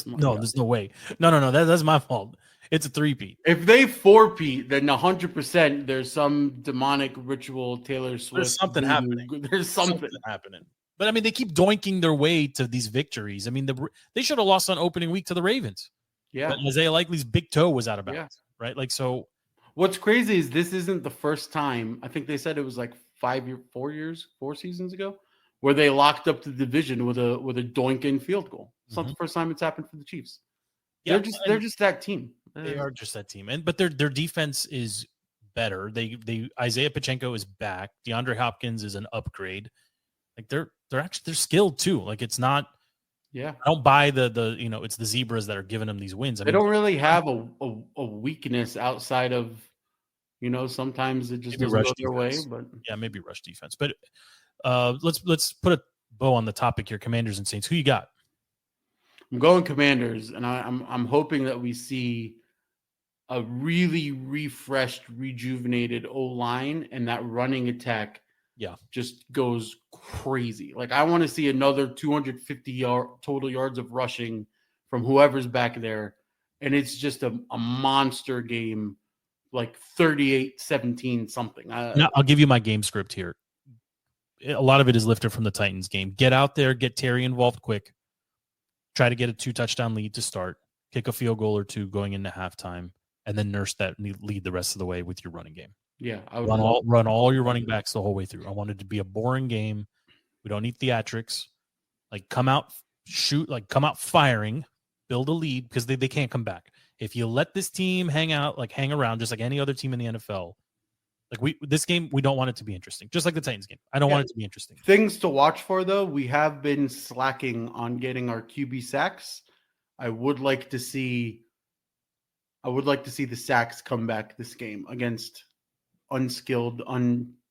no, there's no way. No. That's my fault. It's a 3-peat. If they 4-peat, then 100% there's some demonic ritual. Taylor Swift. There's something happening. There's something happening. But I mean, they keep doinking their way to these victories. I mean, they should have lost on opening week to the Ravens. Yeah, but Isaiah Likely's big toe was out of bounds. Right? Like so. What's crazy is this isn't the first time. I think they said it was like 4 seasons ago, where they locked up the division with a doink-in field goal. It's not the first time it's happened for the Chiefs. Yeah, they're just that team. They are just that team, but their defense is better. They Isaiah Pacheco is back. DeAndre Hopkins is an upgrade. Like they're skilled too. Like it's not. Yeah, I don't buy the it's the Zebras that are giving them these wins. They don't really have a weakness outside of sometimes it just doesn't go their way. But yeah, maybe rush defense. But let's put a bow on the topic here. Commanders and Saints. Who you got? I'm going Commanders, and I'm hoping that we see a really refreshed, rejuvenated O-line, and that running attack just goes crazy. Like I want to see another 250 total yards of rushing from whoever's back there, and it's just a monster game, like 38-17 something. Now, I'll give you my game script here. a lot of it is lifted from the Titans game. Get out there, get Terry involved quick. Try to get a 2-touchdown lead to start. Kick a field goal or two going into halftime, and then nurse that lead the rest of the way with your running game. Yeah, I would run all your running backs the whole way through. I want it to be a boring game. We don't need theatrics. Like, come out, shoot, like come out firing, build a lead, because they can't come back. If you let this team hang around just like any other team in the NFL, like this game, we don't want it to be interesting. Just like the Titans game. I don't want it to be interesting. Things to watch for, though, we have been slacking on getting our QB sacks. I would like to see the sacks come back this game against unskilled,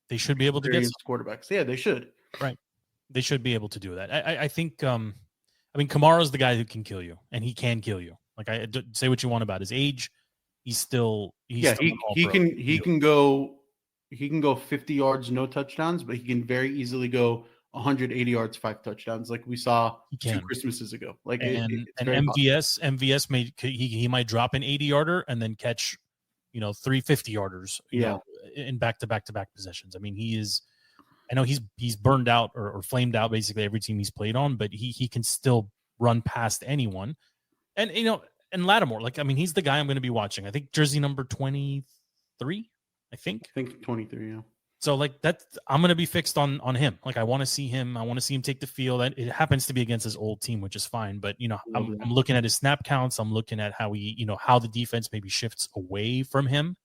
they should be able to get quarterbacks. Yeah, they should. Right. They should be able to do that. I think Kamara's the guy who can kill you, and he can kill you. Like, say what you want about his age, he can go 50 yards, no touchdowns, but he can very easily go 180 yards, 5 touchdowns, like we saw 2 Christmases ago. Like, and MVS he might drop an 80-yarder and then catch 3 50-yarders in back-to-back possessions. I mean, I know he's burned out or flamed out basically every team he's played on, but he can still run past anyone. And and Lattimore, like, I mean, he's the guy I'm going to be watching. I think jersey number 23. I think 23. Yeah. So like that, I'm going to be fixed on him. Like, I want to see him. I want to see him take the field. It happens to be against his old team, which is fine. But I'm looking at his snap counts. I'm looking at how how the defense maybe shifts away from him.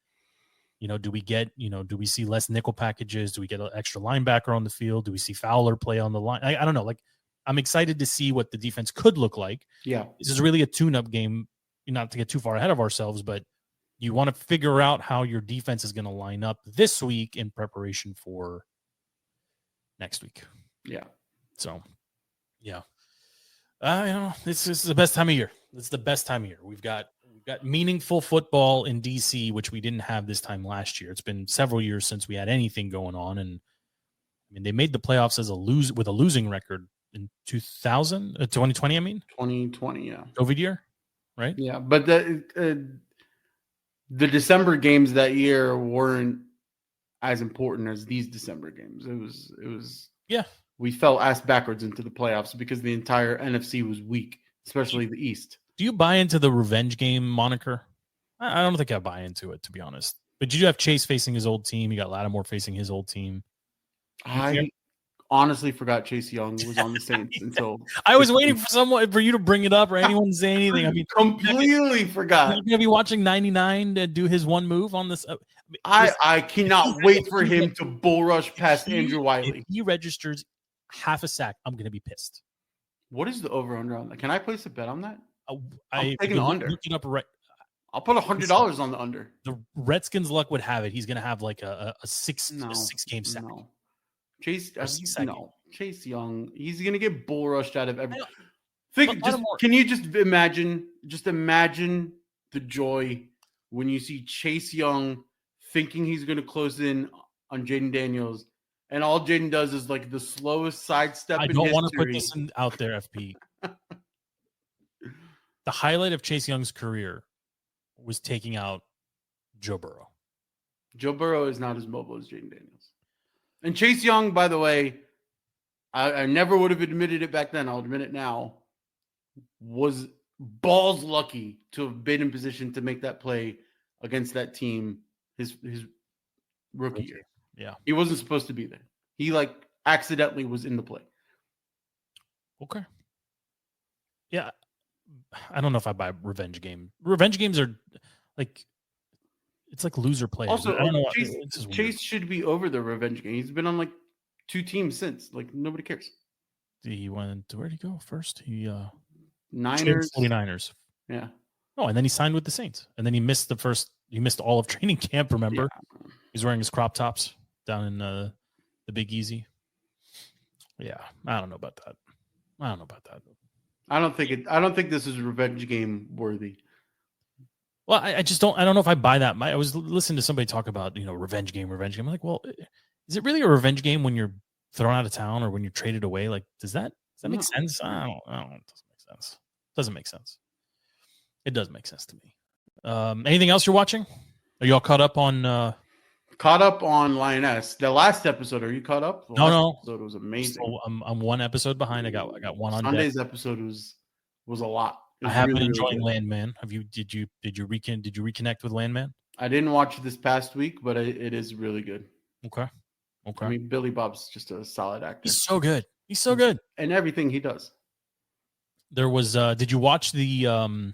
Do we see less nickel packages? Do we get an extra linebacker on the field? Do we see Fowler play on the line? I don't know. Like, I'm excited to see what the defense could look like. Yeah. This is really a tune-up game, not to get too far ahead of ourselves, but you want to figure out how your defense is going to line up this week in preparation for next week. Yeah. So, yeah. This is the best time of year. It's the best time of year. We've got meaningful football in DC, which we didn't have this time last year. It's been several years since we had anything going on, and I mean, they made the playoffs with a losing record in 2020. I mean, 2020, yeah, COVID year, right? Yeah, but the December games that year weren't as important as these December games. It was yeah. We fell ass backwards into the playoffs because the entire NFC was weak, especially the East. Do you buy into the revenge game moniker? I don't think I buy into it, to be honest. But did you have Chase facing his old team? You got Lattimore facing his old team. I honestly forgot Chase Young was on the Saints until I was waiting for you to bring it up or anyone to say anything. I mean, completely forgot. You're gonna be watching 99 to do his one move on this. I cannot wait for him to bull rush past Andrew Wiley. If he registers half a sack, I'm gonna be pissed. What is the over under on that? Can I place a bet on that? I'm taking the under. Looking up right. I'll put $100 on the under. The Redskins' luck would have it. He's going to have like a six game sack. No. Chase Young. He's going to get bull rushed out of every. Can you just imagine the joy when you see Chase Young thinking he's going to close in on Jaden Daniels, and all Jaden does is like the slowest sidestep. I don't want to put this out there, FP. The highlight of Chase Young's career was taking out Joe Burrow. Joe Burrow is not as mobile as Jaden Daniels. And Chase Young, by the way, I never would have admitted it back then. I'll admit it now. Was balls lucky to have been in position to make that play against that team his rookie year. Yeah. He wasn't supposed to be there. He accidentally was in the play. Okay. Yeah. I don't know if I buy revenge game. Revenge games are it's like loser players. Also, Chase should be over the revenge game. He's been on 2 teams since. Nobody cares. He went to, where'd he go first? He Niners. 49ers. Yeah. Oh, and then he signed with the Saints. And then he missed all of training camp, remember? Yeah. He's wearing his crop tops down in the Big Easy. Yeah. I don't know about that. I don't think this is revenge game worthy. Well, I just don't. I don't know if I buy that. I was listening to somebody talk about revenge game. I'm like, well, is it really a revenge game when you're thrown out of town or when you're traded away? Does that make sense? I don't. It doesn't make sense. Doesn't make sense. It does make sense to me. Anything else you're watching? Are you all caught up on? Caught up on Lioness. The last episode, are you caught up? The No, last no. episode was amazing. So I'm one episode behind. I got one on Sunday's deck. episode was a lot. It I was have really, been really enjoying good. Landman. Did you reconnect with Landman? I didn't watch it this past week, but it is really good. Okay. I mean, Billy Bob's just a solid actor. He's so good. He's so good. And everything he does. There was did you watch the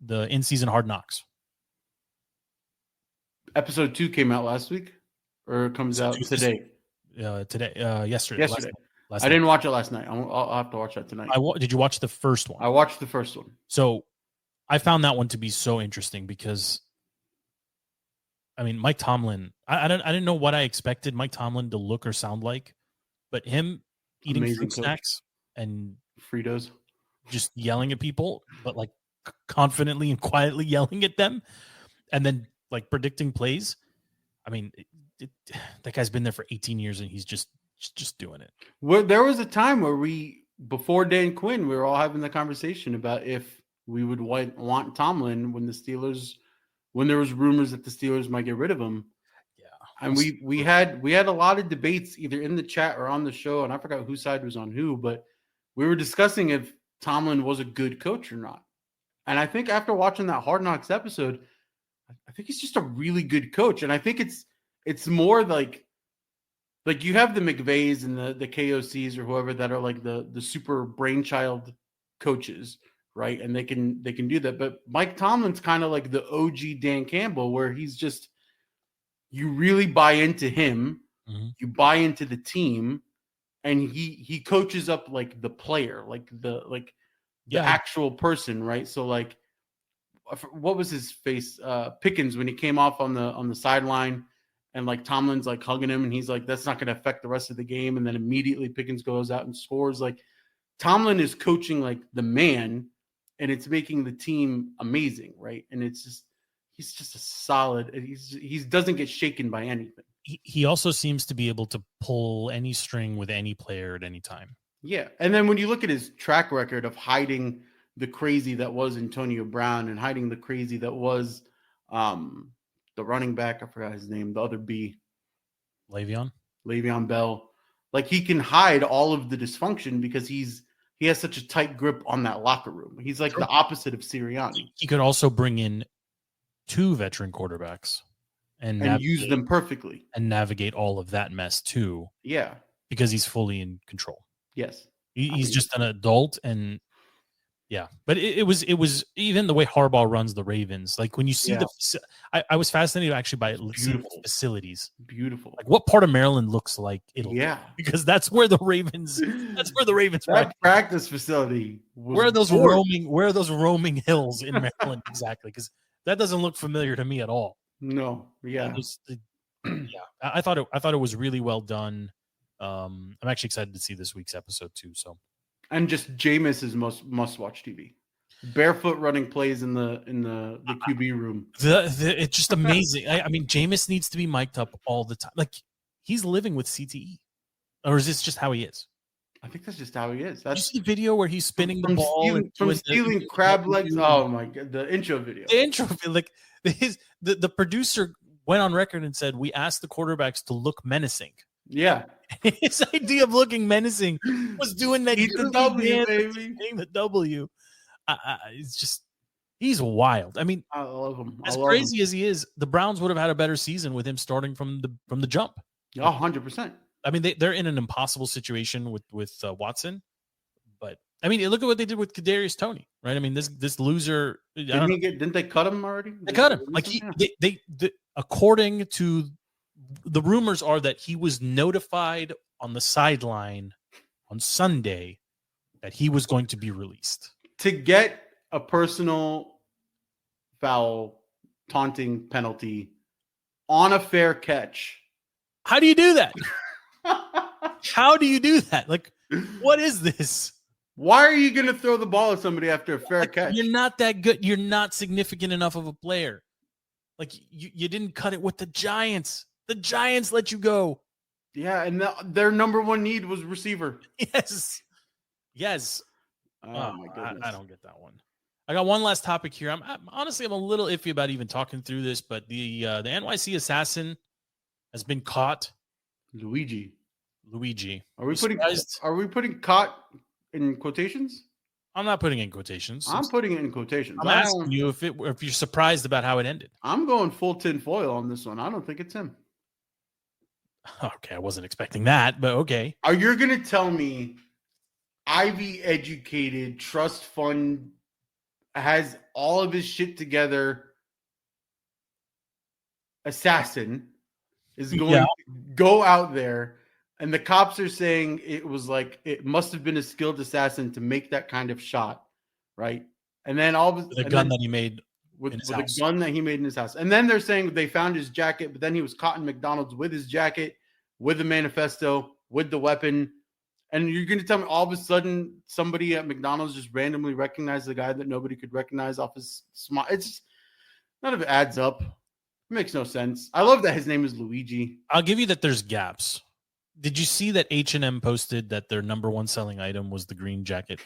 in-season Hard Knocks? Episode 2 came out last week, or it comes out today. Yesterday. Last I night. didn't watch it last night. I'll have to watch that tonight. Did you watch the first one? I watched the first one. So I found that one to be so interesting because, I mean, Mike Tomlin. I didn't know what I expected Mike Tomlin to look or sound like, but him eating Amazing fruit coach. snacks and Fritos. just yelling at people, but like confidently and quietly yelling at them, and then like predicting plays. I mean, that guy's been there for 18 years and he's just doing it. Well, there was a time where before Dan Quinn, we were all having the conversation about if we would want Tomlin when there was rumors that the Steelers might get rid of him. Yeah. And we had a lot of debates either in the chat or on the show, and I forgot whose side was on who, but we were discussing if Tomlin was a good coach or not. And I think after watching that Hard Knocks episode, I think he's just a really good coach. And I think it's more like you have the McVays and the KOCs or whoever that are like the super brainchild coaches, right? And they can do that. But Mike Tomlin's kind of like the OG Dan Campbell, where he's just, you really buy into him, you buy into the team, and he coaches up like the player, like the actual person, right? So like, what was his face? Pickens, when he came off on the sideline, and like Tomlin's like hugging him, and he's like, that's not going to affect the rest of the game. And then immediately Pickens goes out and scores. Like, Tomlin is coaching like the man, and it's making the team amazing, right? And it's just, he's just a solid. He doesn't get shaken by anything. He also seems to be able to pull any string with any player at any time. Yeah, and then when you look at his track record of hiding the crazy that was Antonio Brown and hiding the crazy that was the running back, I forgot his name, the other B. Le'Veon Bell. Like, he can hide all of the dysfunction because he has such a tight grip on that locker room. He's like the opposite of Sirianni. He could also bring in 2 veteran quarterbacks and use them perfectly. And navigate all of that mess too. Yeah. Because he's fully in control. Yes. He's just an adult, and yeah, but it was even the way Harbaugh runs the Ravens. Like, when you see I was fascinated actually by seeing the facilities. Beautiful. Like, what part of Maryland looks like Italy? Yeah, because that's where the Ravens. that practice facility. Where are those roaming hills in Maryland exactly? Because that doesn't look familiar to me at all. No. Yeah. I thought it was really well done. I'm actually excited to see this week's episode too. So. And just Jameis is must watch TV. Barefoot running plays in the QB room. It's just amazing. I mean, Jameis needs to be mic'd up all the time. Like, he's living with CTE, or is this just how he is? I think that's just how he is. That's you see the video where he's spinning the ball from stealing crab legs. Oh my god, the intro video. Like, the producer went on record and said, "We asked the quarterbacks to look menacing." Yeah. His idea of looking menacing was doing that. Eat the W, baby. Eating the W. It's just, he's wild. I mean, I love him. As crazy as he is, the Browns would have had a better season with him starting from the jump. 100%. I mean, they're in an impossible situation with Watson, but I mean, look at what they did with Kadarius Toney, right? I mean, this loser. Didn't they cut him already? They cut him. Like, they according to the rumors are that he was notified on the sideline on Sunday that he was going to be released. To get a personal foul taunting penalty on a fair catch. How do you do that? How do you do that? Like, what is this? Why are you going to throw the ball at somebody after a fair catch? You're not that good. You're not significant enough of a player. Like, you didn't cut it with the Giants. The Giants let you go. Yeah, and their number one need was receiver. Yes. Oh my goodness. I don't get that one. I got one last topic here. I'm honestly a little iffy about even talking through this, but the NYC assassin has been caught. Luigi. Are we putting caught in quotations? I'm not putting in quotations. I'm putting it in quotations. I'm asking you if you're surprised about how it ended. I'm going full tin foil on this one. I don't think it's him. Okay, I wasn't expecting that, but okay. Are you going to tell me Ivy educated trust fund has all of his shit together assassin is going to go out there, and the cops are saying it must have been a skilled assassin to make that kind of shot, right? And then the gun that he made with the gun that he made in his house. And then they're saying they found his jacket, but then he was caught in McDonald's with his jacket, with the manifesto, with the weapon. And you're going to tell me all of a sudden somebody at McDonald's just randomly recognized the guy that nobody could recognize off his smile? It's just, none of it adds up. It makes no sense. I love that his name is Luigi. I'll give you that there's gaps. Did you see that H&M posted that their number one selling item was the green jacket?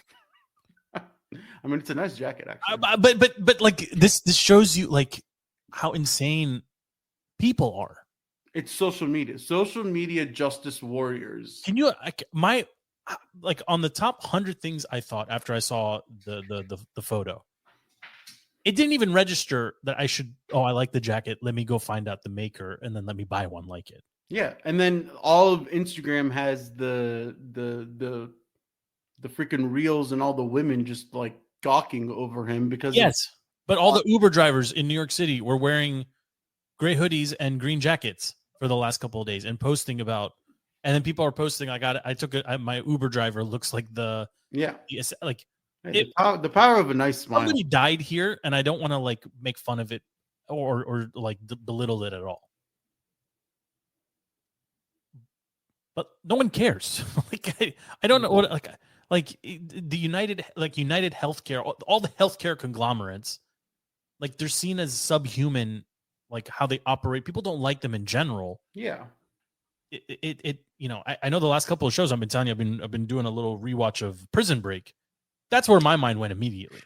I mean, it's a nice jacket, actually. But like this shows you like how insane people are. It's social media justice warriors. Can you on the top 100 things I thought after I saw the photo, it didn't even register that I should. Oh, I like the jacket. Let me go find out the maker and then let me buy one like it. Yeah, and then all of Instagram has the freaking reels and all the women just like gawking over him because but all the Uber drivers in New York City were wearing gray hoodies and green jackets for the last couple of days and posting about, and then people are posting. My Uber driver looks like the power of a nice smile. Somebody died here, and I don't want to like make fun of it or like belittle it at all. But no one cares. I don't know what the United Healthcare, all the healthcare conglomerates, like they're seen as subhuman, like how they operate. People don't like them in general. Yeah. I know the last couple of shows I've been telling you, I've been doing a little rewatch of Prison Break. That's where my mind went immediately.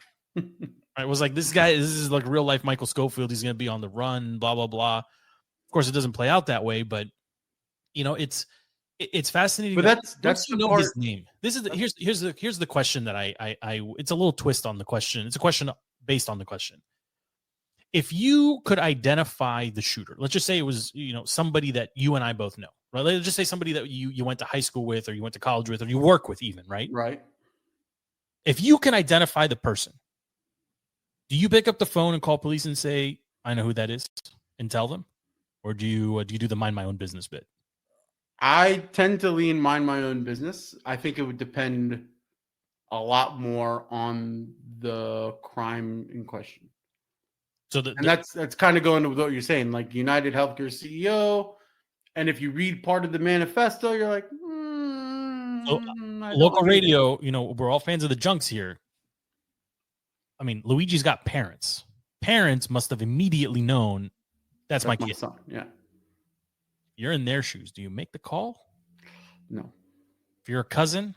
I was like, this is like real life Michael Scofield. He's going to be on the run, blah, blah, blah. Of course, it doesn't play out that way, but it's fascinating. But that's you know his name. This is here's the question that I it's a little twist on the question. It's a question based on the question. If you could identify the shooter, let's just say it was somebody that you and I both know, right? Let's just say somebody that you went to high school with, or you went to college with, or you work with, even, right? Right. If you can identify the person, do you pick up the phone and call police and say, "I know who that is," and tell them, or do you do the mind my own business bit? I tend to lean mind my own business. I think it would depend a lot more on the crime in question. So that's kind of going with what you're saying, like United Healthcare CEO. And if you read part of the manifesto, you're like, local radio, we're all fans of the Junks here. I mean, Luigi's got parents. Parents must have immediately known that's my kid. Son. Yeah. You're in their shoes. Do you make the call? No. If you're a cousin,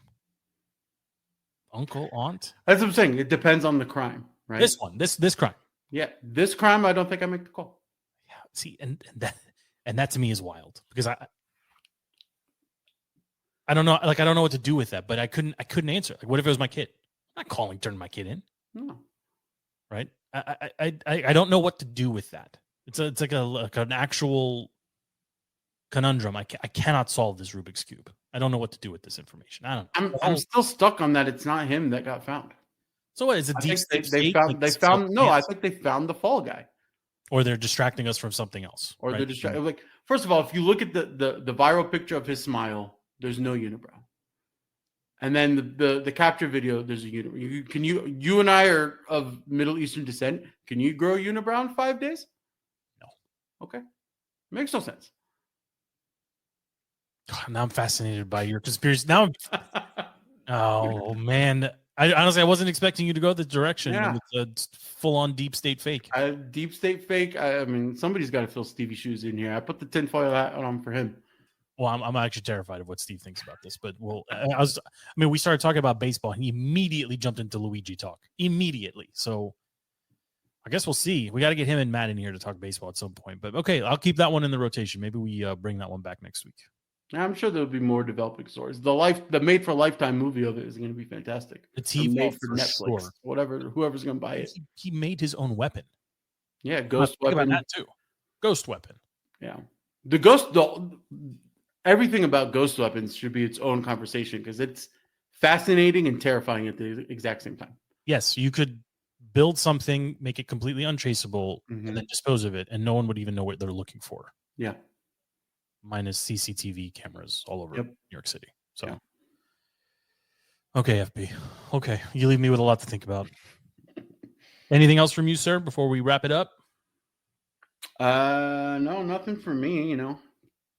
uncle, aunt? That's what I'm saying. It depends on the crime, right? This crime. Yeah. This crime, I don't think I make the call. Yeah. See, and that to me is wild because I don't know. Like, I don't know what to do with that, but I couldn't answer. Like, what if it was my kid? I'm not calling, turning my kid in. No. Right. I don't know what to do with that. It's like an actual conundrum. I cannot solve this Rubik's Cube. I don't know what to do with this information. I don't know. I'm still stuck on that. It's not him that got found. So what is it? They found I think they found the fall guy. Or they're distracting us from something else. Or they're distracting. Like, first of all, if you look at the viral picture of his smile, there's no unibrow. And then the capture video, there's a unibrow. You and I are of Middle Eastern descent. Can you grow unibrow in 5 days? No. Okay. Makes no sense. God, now I'm fascinated by your conspiracy. Now oh man. I wasn't expecting you to go this direction. Yeah. It's a full-on deep state fake. Deep state fake. I mean, somebody's got to fill Stevie's shoes in here. I put the tinfoil hat on for him. Well, I'm actually terrified of what Steve thinks about this. But we started talking about baseball, and he immediately jumped into Luigi talk. Immediately. So I guess we'll see. We got to get him and Matt in here to talk baseball at some point. But okay, I'll keep that one in the rotation. Maybe we bring that one back next week. I'm sure there'll be more developing stories. The made for Lifetime movie of it is going to be fantastic. The TV made for for Netflix, sure. whoever's going to buy it. He made his own weapon. Yeah, Ghost Weapon. About that too. Ghost Weapon. Yeah, everything about Ghost Weapons should be its own conversation because it's fascinating and terrifying at the exact same time. Yes, you could build something, make it completely untraceable, and then dispose of it, and no one would even know what they're looking for. Yeah. Minus CCTV cameras all over New York City. So, yeah. Okay, FB. Okay, you leave me with a lot to think about. Anything else from you, sir, before we wrap it up? No, nothing for me.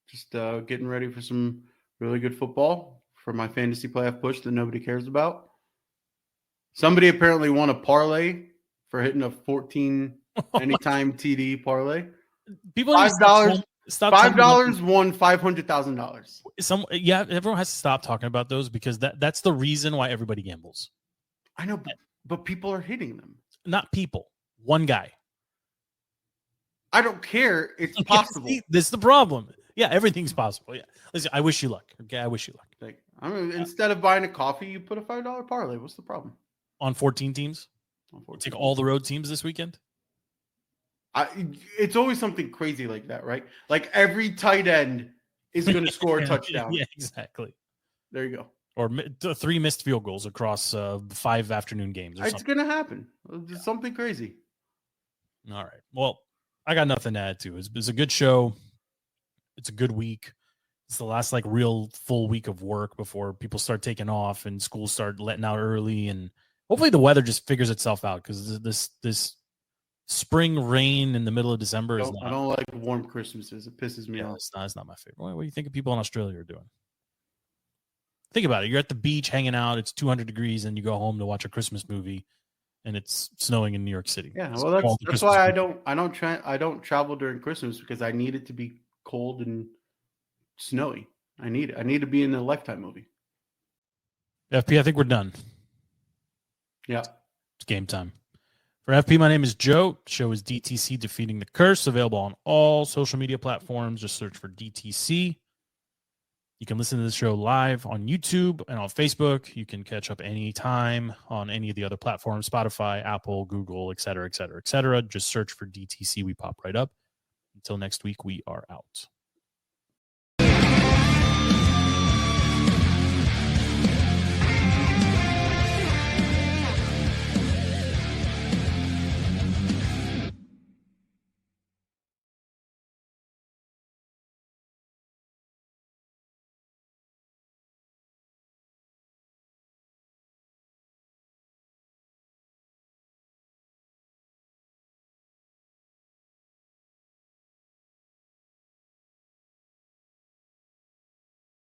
Just getting ready for some really good football for my fantasy playoff push that nobody cares about. Somebody apparently won a parlay for hitting a 14 anytime TD parlay. People $5 won $500,000. Everyone has to stop talking about those because that's the reason why everybody gambles. I know, but people are hitting them. Not people. One guy. I don't care. It's possible. See, this is the problem. Yeah, everything's possible. Yeah. Listen, I wish you luck. Okay, I wish you luck. Instead of buying a coffee, you put a $5 parlay. What's the problem? On 14 teams? Take all the road teams this weekend? It's always something crazy like that, right? Like every tight end is going to score a touchdown. Yeah, exactly. There you go. Or 3 missed field goals across 5 afternoon games. It's going to happen. It's something crazy. All right. Well, I got nothing to add to. It's a good show. It's a good week. It's the last real full week of work before people start taking off and schools start letting out early. And hopefully the weather just figures itself out because this spring rain in the middle of December is not. I don't like warm Christmases. It pisses me off. It's not my favorite. What do you think of people in Australia are doing? Think about it. You're at the beach hanging out. It's 200 degrees and you go home to watch a Christmas movie and it's snowing in New York City. Yeah, well, that's why I don't travel during Christmas because I need it to be cold and snowy. I need it. I need to be in a Lifetime movie. FP, I think we're done. Yeah. It's game time. For FP, my name is Joe. The show is DTC Defeating the Curse, available on all social media platforms. Just search for DTC. You can listen to the show live on YouTube and on Facebook. You can catch up anytime on any of the other platforms, Spotify, Apple, Google, et cetera, et cetera, et cetera. Just search for DTC. We pop right up. Until next week, we are out.